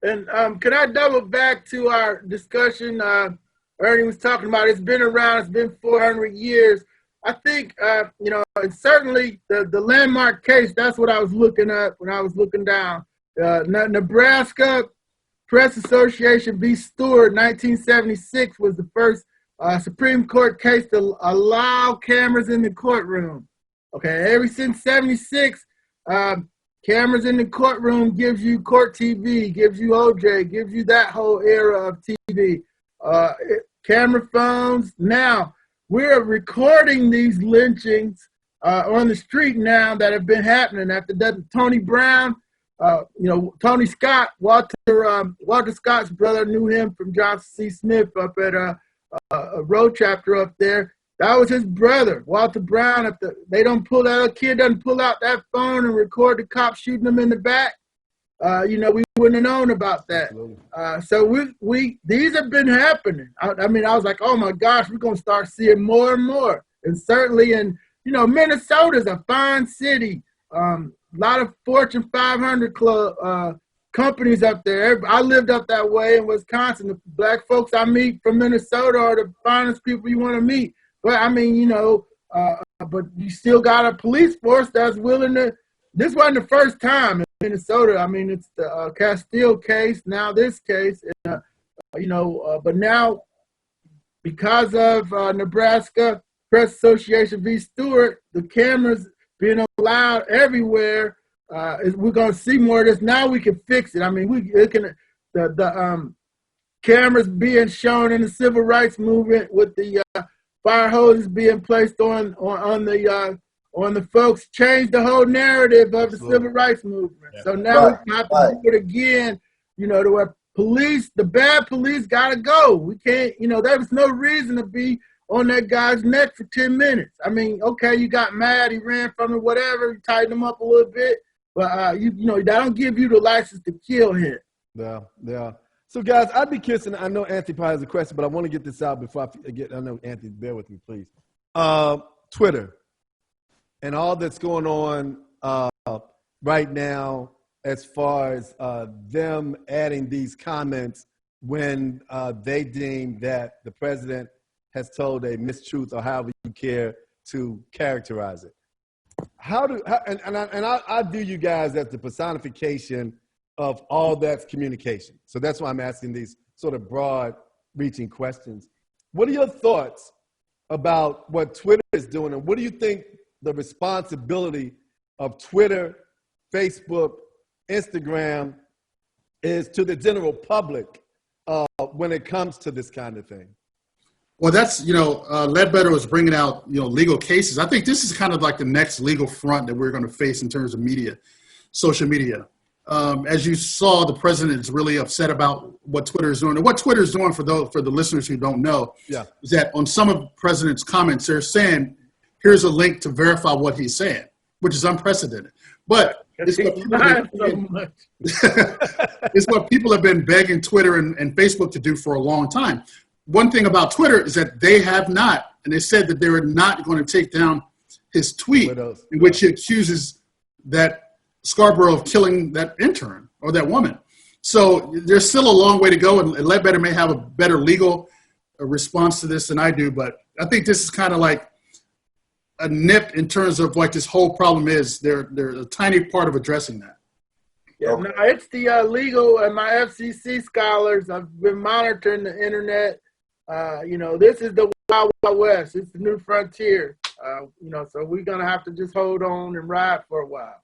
And can I double back to our discussion Ernie was talking about? It's been around. It's been 400 years. I think, and certainly the landmark case, that's what I was looking at when I was looking down. Nebraska Press Association v. Stewart, 1976, was the first Supreme Court case to allow cameras in the courtroom. Okay, ever since 76, cameras in the courtroom gives you court TV, gives you OJ, gives you that whole era of TV. Camera phones. Now, we're recording these lynchings on the street now that have been happening after that. Tony Brown, Tony Scott, Walter Scott's brother, knew him from Johnson C. Smith up at a road chapter up there. That was his brother, Walter Brown. If that kid doesn't pull out that phone and record the cops shooting him in the back, we wouldn't have known about that. So these have been happening. I was like, oh my gosh, we're gonna start seeing more and more. And certainly Minnesota's a fine city. A lot of Fortune 500 club companies up there. I lived up that way in Wisconsin. The black folks I meet from Minnesota are the finest people you want to meet. But but you still got a police force that's willing to. This wasn't the first time in Minnesota. It's the Castile case, now this case, but now because of Nebraska Press Association v. Stewart, the cameras being allowed everywhere, we're going to see more of this. Now we can fix it. I mean, the cameras being shown in the civil rights movement with the fire hoses being placed on the folks changed the whole narrative of the civil rights movement. Yeah. So now we have to do it again, to where the bad police got to go. We can't, there was no reason to be on that guy's neck for 10 minutes. I mean, okay, you got mad, he ran from it, whatever, you tightened him up a little bit, but that don't give you the license to kill him. Yeah. So guys, I'd be curious, and I know Anthony probably has a question, but I want to get this out before I forget. I know Anthony, bear with me, please. Twitter and all that's going on right now as far as them adding these comments when they deem that the president has told a mistruth, or however you care to characterize it. I view you guys as the personification of all that's communication. So that's why I'm asking these sort of broad-reaching questions. What are your thoughts about what Twitter is doing, and what do you think the responsibility of Twitter, Facebook, Instagram is to the general public when it comes to this kind of thing? Well, that's, Ledbetter was bringing out, legal cases. I think this is kind of like the next legal front that we're going to face in terms of media, social media. As you saw, the president is really upset about what Twitter is doing. And what Twitter is doing, for the listeners who don't know, is that on some of the president's comments, they're saying, here's a link to verify what he's saying, which is unprecedented. But it's what people have been begging Twitter and Facebook to do for a long time. One thing about Twitter is that they have not, and they said that they were not going to take down his tweet in which he accuses that Scarborough of killing that intern or that woman. So there's still a long way to go, and Ledbetter may have a better legal response to this than I do, but I think this is kind of like a nip in terms of what this whole problem is. They're a tiny part of addressing that. Yeah, no, it's the legal, and my FCC scholars, I've been monitoring the internet. This is the Wild Wild West. It's the new frontier. So we're going to have to just hold on and ride for a while.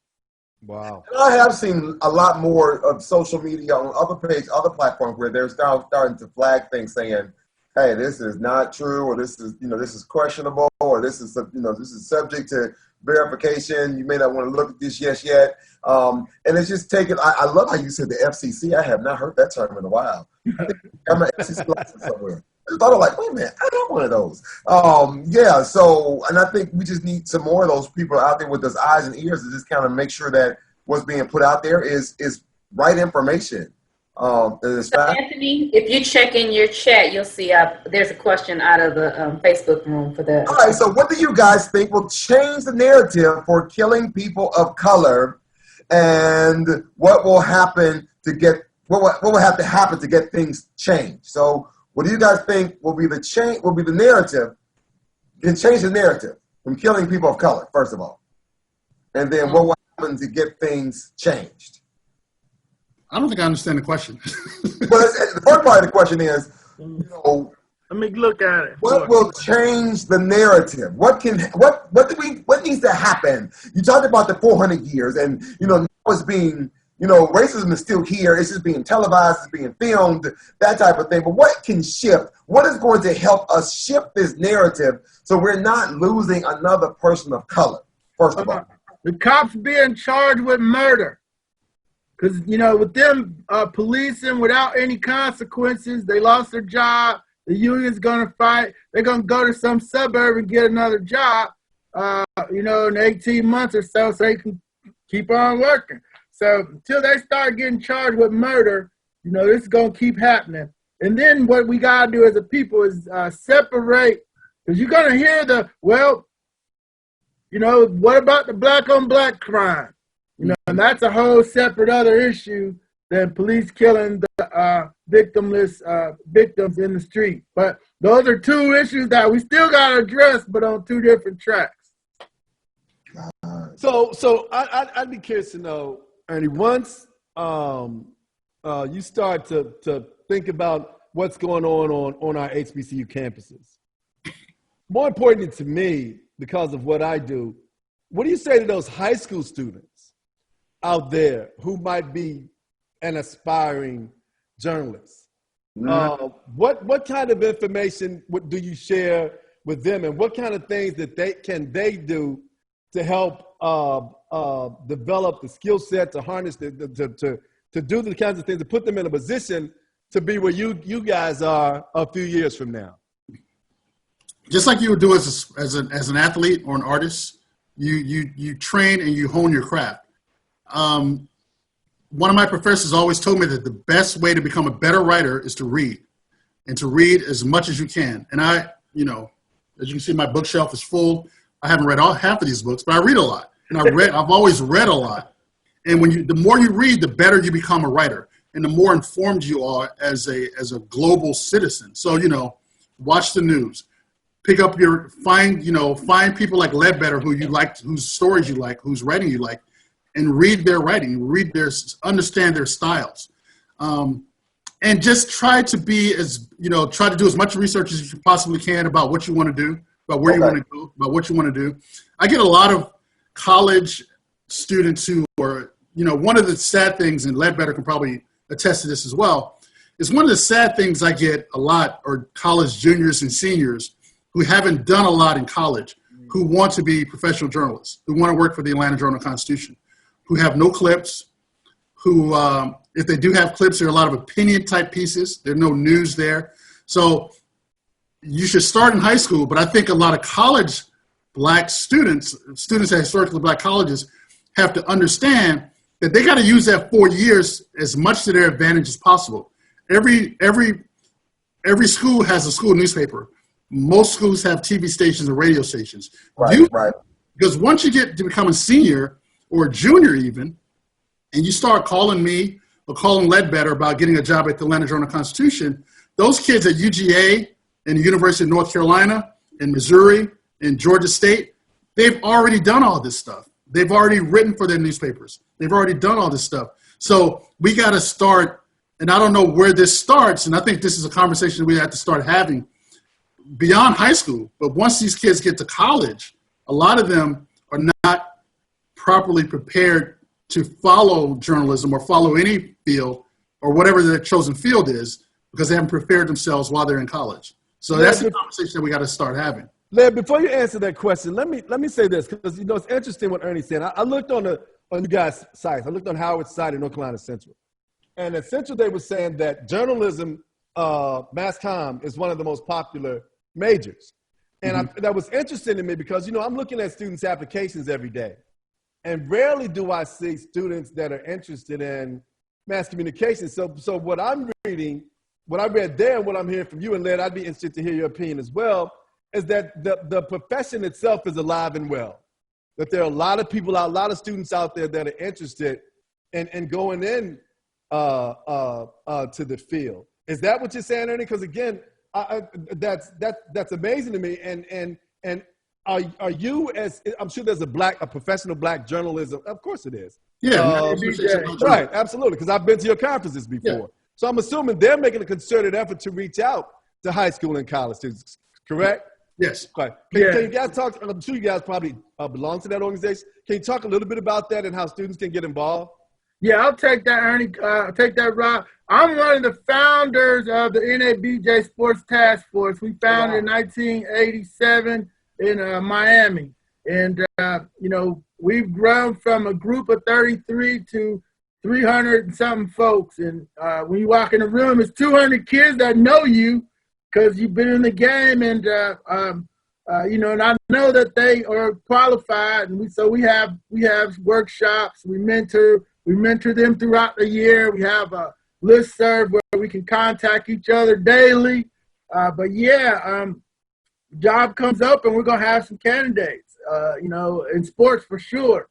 Wow. And I have seen a lot more of social media on other platforms where they're starting to flag things saying, hey, this is not true, or this is questionable, or this is subject to verification. You may not want to look at this yet. And it's just taken. I love how you said the FCC. I have not heard that term in a while. I'm an FCC license somewhere. I thought of wait a minute, I got one of those. So, and I think we just need some more of those people out there with those eyes and ears to just kind of make sure that what's being put out there is right information. Anthony, if you check in your chat, you'll see there's a question out of the Facebook room for that. All right, so what do you guys think will change the narrative for killing people of color, and what will happen to get what will have to happen to get things changed? So, what do you guys think will be the narrative? Can change the narrative from killing people of color, first of all, and then what will happen to get things changed? I don't think I understand the question. Well, the first part of the question is, let me look at it. What will change the narrative? What needs to happen? You talked about the 400 years, and now it's being, racism is still here. It's just being televised, it's being filmed, that type of thing. But what can shift? What is going to help us shift this narrative so we're not losing another person of color? First of all, the cops being charged with murder. Because, with them policing without any consequences, they lost their job. The union's going to fight. They're going to go to some suburb and get another job, in 18 months or so they can keep on working. So until they start getting charged with murder, this is going to keep happening. And then what we got to do as a people is separate. Because you're going to hear what about the black on black crime? And that's a whole separate other issue than police killing the victims in the street. But those are two issues that we still got to address, but on two different tracks. So I'd be curious to know, Ernie, once you start to think about what's going on our HBCU campuses, more importantly to me, because of what I do, what do you say to those high school students out there who might be an aspiring journalist? What kind of information do you share with them, and what kind of things that they do to help develop the skill set, to harness to do the kinds of things, to put them in a position to be where you guys are a few years from now? Just like you would do as an athlete or an artist, you train and you hone your craft. One of my professors always told me that the best way to become a better writer is to read, and to read as much as you can. And I, as you can see, my bookshelf is full. I haven't read half of these books, but I read a lot, and I've always read a lot. And the more you read, the better you become a writer, and the more informed you are as a global citizen. So, watch the news, pick up find people like Ledbetter who you like, whose stories you like, whose writing you like, and read their writing, understand their styles. And just try to do as much research as you possibly can about what you want to do, about where you want to go, about what you want to do. I get a lot of college students who are, one of the sad things, and Ledbetter can probably attest to this as well, is one of the sad things I get a lot are college juniors and seniors who haven't done a lot in college, who want to be professional journalists, who want to work for the Atlanta Journal-Constitution, who have no clips, who, if they do have clips, there are a lot of opinion-type pieces. There's no news there. So you should start in high school, but I think a lot of college black students at historically black colleges have to understand that they got to use that 4 years as much to their advantage as possible. Every school has a school newspaper. Most schools have TV stations and radio stations. Right. Because once you get to become a senior or a junior even, and you start calling me or calling Ledbetter about getting a job at the Atlanta Journal-Constitution, those kids at UGA and the University of North Carolina and Missouri and Georgia State, they've already done all this stuff. They've already written for their newspapers. They've already done all this stuff. So we got to start, and I don't know where this starts, and I think this is a conversation we have to start having beyond high school. But once these kids get to college, a lot of them are not properly prepared to follow journalism or follow any field or whatever their chosen field is because they haven't prepared themselves while they're in college. So that's the conversation that we got to start having. Led, before you answer that question, let me say this, because it's interesting what Ernie said. I looked on you guys' sites. I looked on Howard's site in North Carolina Central. And at Central, they were saying that journalism, mass comm, is one of the most popular majors. And that was interesting to me because, I'm looking at students' applications every day. And rarely do I see students that are interested in mass communication. So what I'm reading, what I read there and what I'm hearing from you, and Led, I'd be interested to hear your opinion as well, is that the profession itself is alive and well. That there are a lot of people, a lot of students out there that are interested in going in to the field. Is that what you're saying, Ernie? Because again, that's amazing to me. And are you, as I'm sure there's a professional black journalism? Of course it is. Yeah, right, absolutely. Because I've been to your conferences before. Yeah. So I'm assuming they're making a concerted effort to reach out to high school and college students. Correct? Yes. Right. Can you guys talk? I'm sure you guys probably belong to that organization. Can you talk a little bit about that and how students can get involved? Yeah, I'll take that, Ernie. I'll take that, Rob. I'm one of the founders of the NABJ Sports Task Force. We founded in 1987 in Miami. And, we've grown from a group of 33 to 300 and something folks. And when you walk in the room, it's 200 kids that know you because you've been in the game. And, and I know that they are qualified. And so we have workshops. We mentor them throughout the year. We have a listserv where we can contact each other daily. Job comes up and we're going to have some candidates, in sports for sure.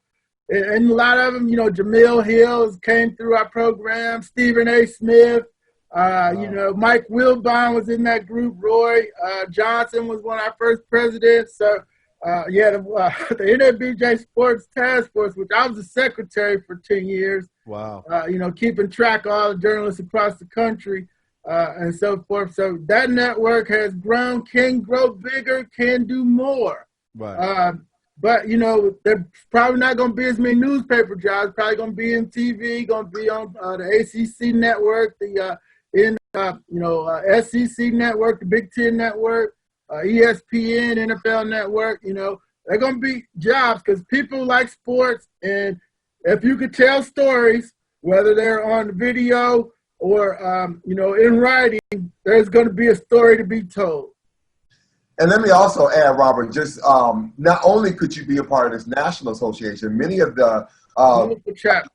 And a lot of them, Jamil Hills came through our program, Stephen A. Smith, Mike Wilbon was in that group, Roy Johnson was one of our first presidents. So, the NABJ Sports Task Force, which I was the secretary for 10 years. Wow. Keeping track of all the journalists across the country. and so forth. So that network has grown, can grow bigger, can do more. Right. But, you know, there's probably not going to be as many newspaper jobs. Probably going to be in TV, going to be on the ACC network, SEC network, the Big Ten network, ESPN, NFL network. You know, they're going to be jobs because people like sports. And if you could tell stories, whether they're on video or, in writing, there's going to be a story to be told. And let me also add, Robert, just not only could you be a part of this national association, many of the local chapters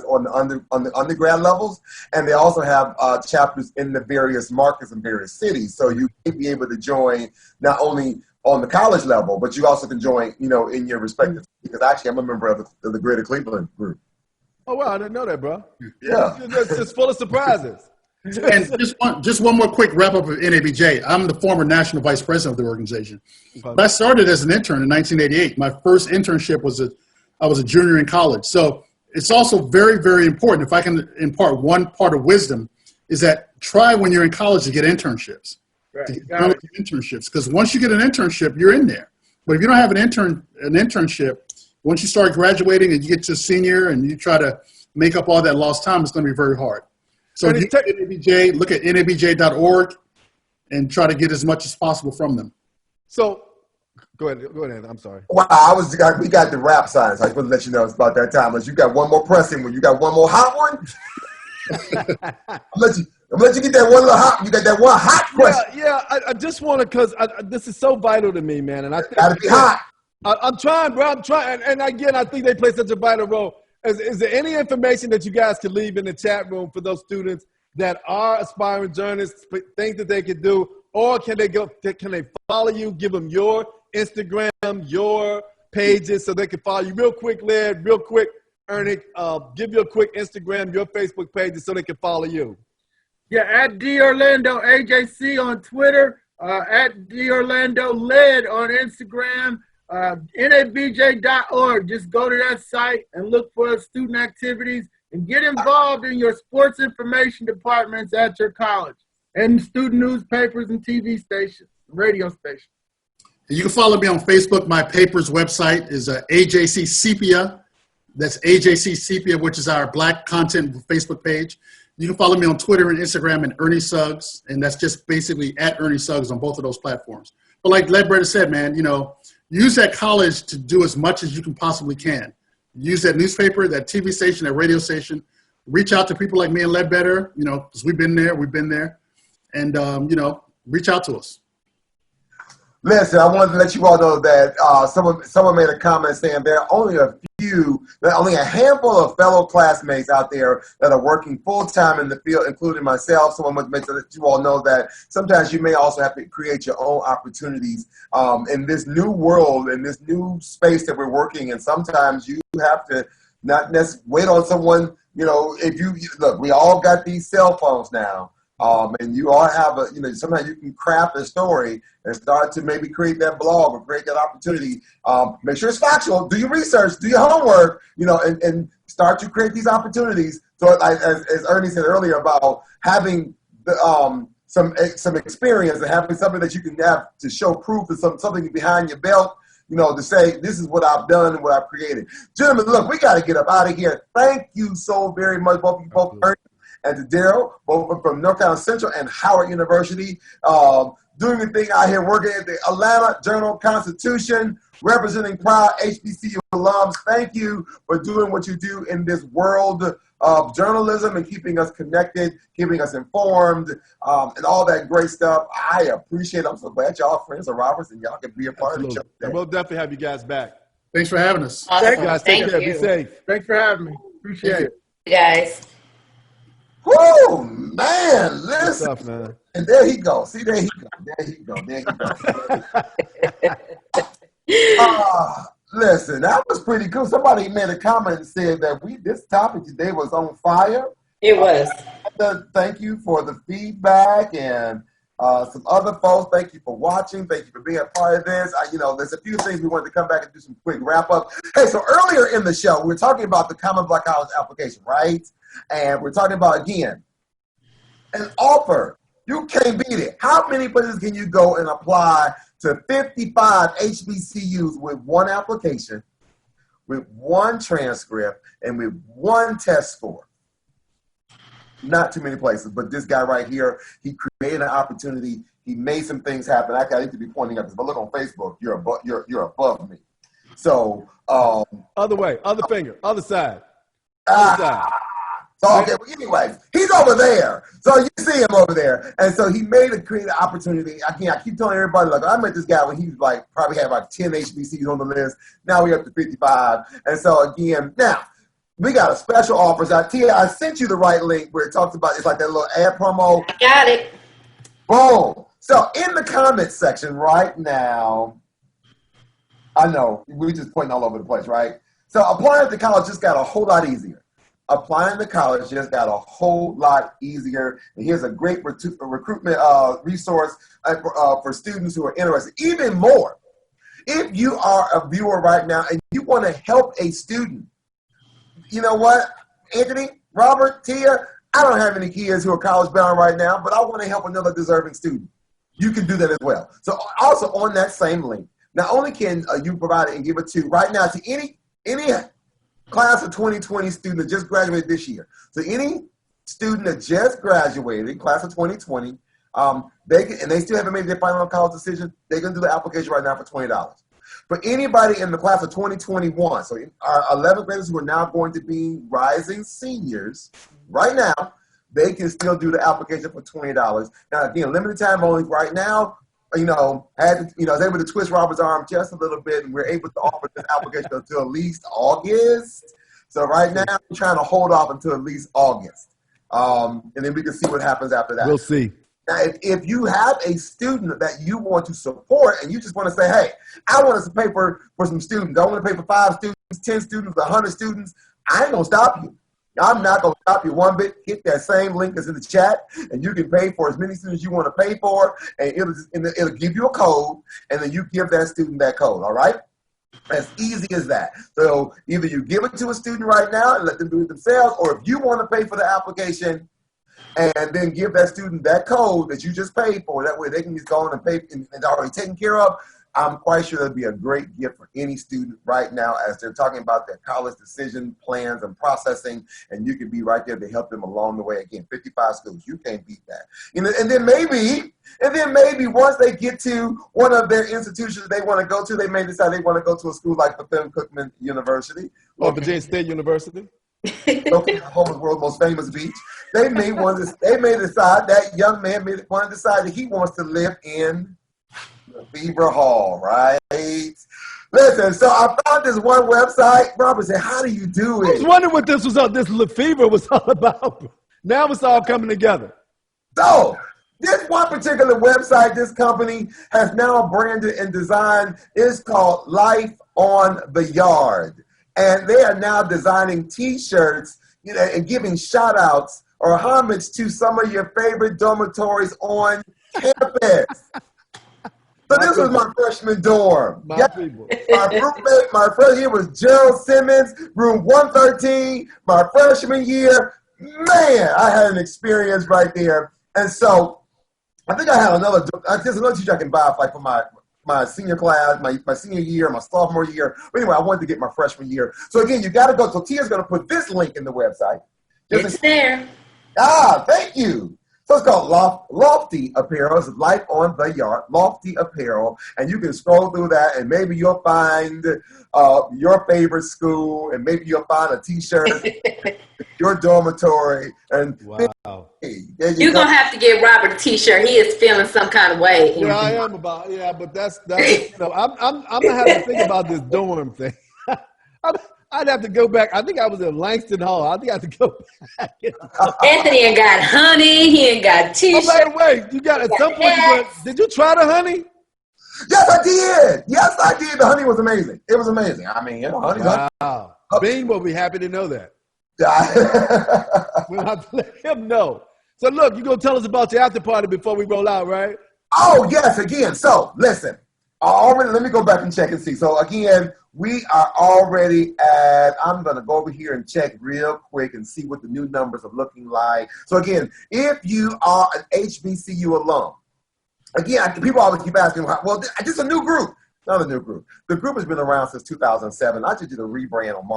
on the undergrad levels, and they also have chapters in the various markets and various cities. So you can be able to join not only on the college level, but you also can join, in your respective. Because actually, I'm a member of the Greater Cleveland group. Oh wow, I didn't know that, bro. Yeah, it's full of surprises. And just one more quick wrap up of NABJ. I'm the former national vice president of the organization. Okay. I started as an intern in 1988. My first internship I was a junior in college. So it's also very, very important. If I can impart one part of wisdom, is that try when you're in college to get internships. Right. To get internships, because once you get an internship, you're in there. But if you don't have an internship, once you start graduating and you get to senior and you try to make up all that lost time, it's going to be very hard. So if you NABJ, look at nabj.org and try to get as much as possible from them. So go ahead. I'm sorry. Wow, we got the rap signs. I just want to let you know it's about that time. Unless you got one more pressing one, you got one more hot one. I'll let you get that one little hot. You got that one hot question. Yeah. I just want to, because this is so vital to me, man. And I think gotta be hot. I'm trying, bro. I'm trying. And again, I think they play such a vital role. Is there any information that you guys can leave in the chat room for those students that are aspiring journalists, things that they can do, or can they follow you? Give them your Instagram, your pages, so they can follow you. Real quick, Led. Real quick, Ernie. Give you a quick Instagram, your Facebook pages, so they can follow you. Yeah, at DOrlandoAJC on Twitter, at DOrlandoLed on Instagram. NABJ.org. Just go to that site and look for student activities and get involved in your sports information departments at your college and student newspapers and TV stations, radio stations. And you can follow me on Facebook. My paper's website is AJC Sepia. That's AJC Sepia, which is our Black content Facebook page. You can follow me on Twitter and Instagram at Ernie Suggs, and that's just basically at Ernie Suggs on both of those platforms. But like Ledbetter said, man, use that college to do as much as you can possibly can. Use that newspaper, that TV station, that radio station. Reach out to people like me and Ledbetter, because we've been there, and, reach out to us. Listen, I wanted to let you all know that someone made a comment saying there are only a handful of fellow classmates out there that are working full-time in the field, including myself. Someone wants to make sure that you all know that sometimes you may also have to create your own opportunities in this new world, in this new space that we're working in. Sometimes you have to not necessarily wait on someone, look, we all got these cell phones now. And you all have sometimes you can craft a story and start to maybe create that blog or create that opportunity. Make sure it's factual. Do your research, do your homework, and start to create these opportunities. So as Ernie said earlier about having some experience and having something that you can have to show proof of something behind your belt, to say, this is what I've done and what I've created. Gentlemen, look, we got to get up out of here. Thank you so very much, both of you, both Ernie and to Daryl, both from North Carolina Central and Howard University, doing the thing out here, working at the Atlanta Journal-Constitution, representing proud HBCU alums. Thank you for doing what you do in this world of journalism and keeping us connected, keeping us informed, and all that great stuff. I appreciate it. I'm so glad y'all are friends of Roberts and y'all can be a part of the show. And we'll definitely have you guys back. Thanks for having us. Awesome. You guys take care. Be safe. Thanks for having me. Appreciate it. Guys. Whoa, man, listen. What's up, man? And there he goes. See, there he goes. Listen, that was pretty cool. Somebody made a comment and said that this topic today was on fire. It was. Thank you for the feedback and some other folks. Thank you for watching. Thank you for being a part of this. There's a few things we wanted to come back and do some quick wrap up. Hey, so earlier in the show, we were talking about the Common Black College application, right? And we're talking about, again, an offer. You can't beat it. How many places can you go and apply to 55 HBCUs with one application, with one transcript, and with one test score? Not too many places, but this guy right here, he created an opportunity. He made some things happen. I need to be pointing at this, but look on Facebook. You're above me. So other way, other finger, other side. Other side. So okay, but anyways, he's over there. So you see him over there. And so he made a creative opportunity. I keep telling everybody, like, I met this guy when he was like, probably had like 10 HBCs on the list. Now we're up to 55. And so again, now we got a special offer. So Tia, I sent you the right link where it talks about, it's like that little ad promo. I got it. Boom. So in the comments section right now, I know we're just pointing all over the place, right? So applying to college just got a whole lot easier. Applying to college just got a whole lot easier. And here's a great recruitment resource for students who are interested. Even more, if you are a viewer right now and you want to help a student, you know what, Anthony, Robert, Tia, I don't have any kids who are college bound right now, but I want to help another deserving student. You can do that as well. So also on that same link, not only can you provide it and give it to right now to any class of 2020 student that just graduated this year. So any student that just graduated, class of 2020, they still haven't made their final college decision, they can do the application right now for $20. For anybody in the class of 2021, so our 11th graders who are now going to be rising seniors, right now, they can still do the application for $20. Now, again, limited time only right now. I was able to twist Robert's arm just a little bit, and we're able to offer this application until at least August. So right now, we're trying to hold off until at least August. And then we can see what happens after that. We'll see. Now, if you have a student that you want to support and you just want to say, hey, I want us to pay for some students. I want to pay for 5 students, 10 students, 100 students. I ain't going to stop you. I'm not going to stop you one bit. Hit that same link that's in the chat, and you can pay for as many students you want to pay for, and it'll give you a code, and then you give that student that code, all right? As easy as that. So either you give it to a student right now and let them do it themselves, or if you want to pay for the application and then give that student that code that you just paid for, that way they can just go on and pay and it's already taken care of, I'm quite sure that'd be a great gift for any student right now as they're talking about their college decision plans and processing, and you can be right there to help them along the way. Again, 55 schools, you can't beat that. And then maybe once they get to one of their institutions they want to go to, they may decide they want to go to a school like Bethune-Cookman University. Or Virginia State University. Oklahoma's world's most famous beach. They may decide, that young man may want to decide that he wants to live in Beaver Hall, right? Listen, so I found this one website. Robert said, how do you do it? I was wondering what this Lefevre was all about. Now it's all coming together. So this one particular website, this company has now branded and designed. It's called Life on the Yard. And they are now designing T-shirts, and giving shout-outs or homage to some of your favorite dormitories on campus. So this was my freshman dorm. My roommate, my freshman year was Gerald Simmons, room 113. My freshman year, man, I had an experience right there. And so I think I had there's another teacher I can buy like for my senior class, my senior year, my sophomore year. But anyway, I wanted to get my freshman year. So again, you got to go. So Tia's going to put this link in the website. It's there. Thank you. So it's called Lofty Apparel. It's Life on the Yard, Lofty Apparel. And you can scroll through that, and maybe you'll find your favorite school, and maybe you'll find a T-shirt, your dormitory. And wow. You're going to have to get Robert a T-shirt. He is feeling some kind of way. Yeah, I am but that's I'm going to have to think about this dorm thing. I'd have to go back. I think I was in Langston Hall. I think I have to go back. Anthony ain't got honey. He ain't got T-shirt. Oh, by the way, you got at some point. Did you try the honey? Yes, I did. The honey was amazing. It was amazing. I mean, honey. Wow. Bean will be happy to know that. We'll have to let him know. So look, you're going to tell us about your after party before we roll out, right? Oh, yes, again. So listen, Already, let me go back and check and see. So again, we are already at, I'm going to go over here and check real quick and see what the new numbers are looking like. So again, if you are an HBCU alum, again, people always keep asking, well, this is a new group. Not a new group. The group has been around since 2007. I just did a rebrand on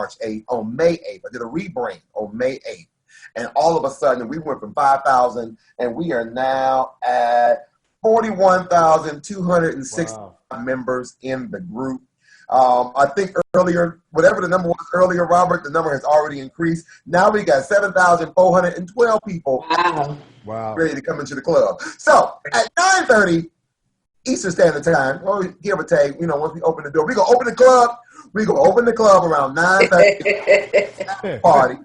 May 8th. I did a rebrand on May 8th. And all of a sudden, we went from 5,000, and we are now at 41,206 members in the group. I think earlier, whatever the number was earlier, Robert, the number has already increased. Now we got 7,412 people ready to come into the club. So at 9:30 Eastern Standard Time, or give or take, once we open the door, we're going to open the club. We're going to open the club around 9:30 party.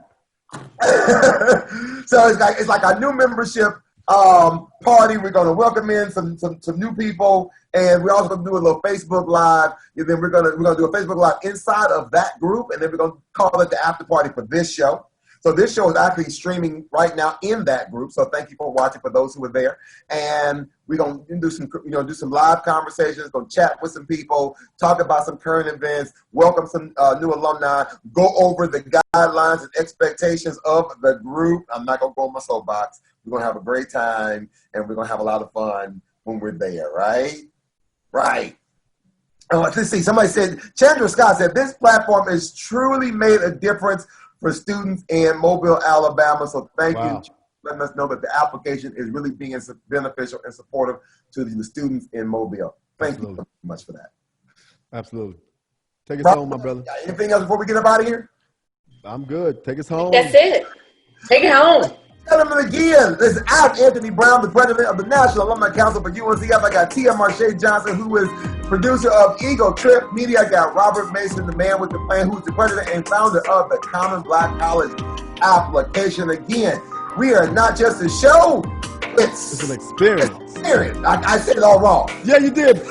So it's like a new membership party. We're going to welcome in some new people, and we're also going to do a little Facebook Live. And then we're going to do a Facebook Live inside of that group, and then we're going to call it the after party for this show. So this show is actually streaming right now in that group. So thank you for watching for those who were there. And we're going to do some live conversations, go chat with some people, talk about some current events, welcome some new alumni, go over the guidelines and expectations of the group. I'm not going to go on my soapbox. We're going to have a great time, and we're going to have a lot of fun when we're there, right? Right. Oh, let's see. Somebody said, Chandra Scott said, this platform has truly made a difference for students in Mobile, Alabama. So thank you for letting us know that the application is really being beneficial and supportive to the students in Mobile. Thank you so much for that. Absolutely. Take us home, my brother. Anything else before we get up out of here? I'm good. Take us home. That's it. Take it home. Gentlemen, again, this is Anthony Brown, the president of the National Alumni Council for UNCF. I got Tia Marche Johnson, who is producer of Eagle Trip Media. I got Robert Mason, the man with the plan, who's the president and founder of the Common Black College application. Again, we are not just a show, it's an experience. I said it all wrong. Yeah, you did. It's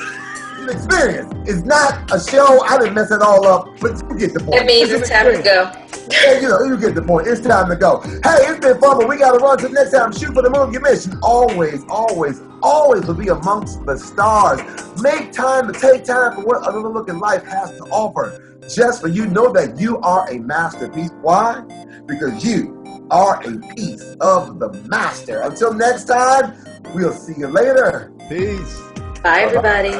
an experience. It's not a show. I didn't mess it all up, but you get the point. That means it's time to go. Yeah, you get the point. It's time to go. Hey, it's been fun, but we got to run. Till next time, shoot for the moon. You miss. You always will be amongst the stars. Make time to take time for what another look in life has to offer. Just for you, know that you are a masterpiece. Why? Because you are a piece of the master. Until next time, we'll see you later. Peace. Bye, everybody.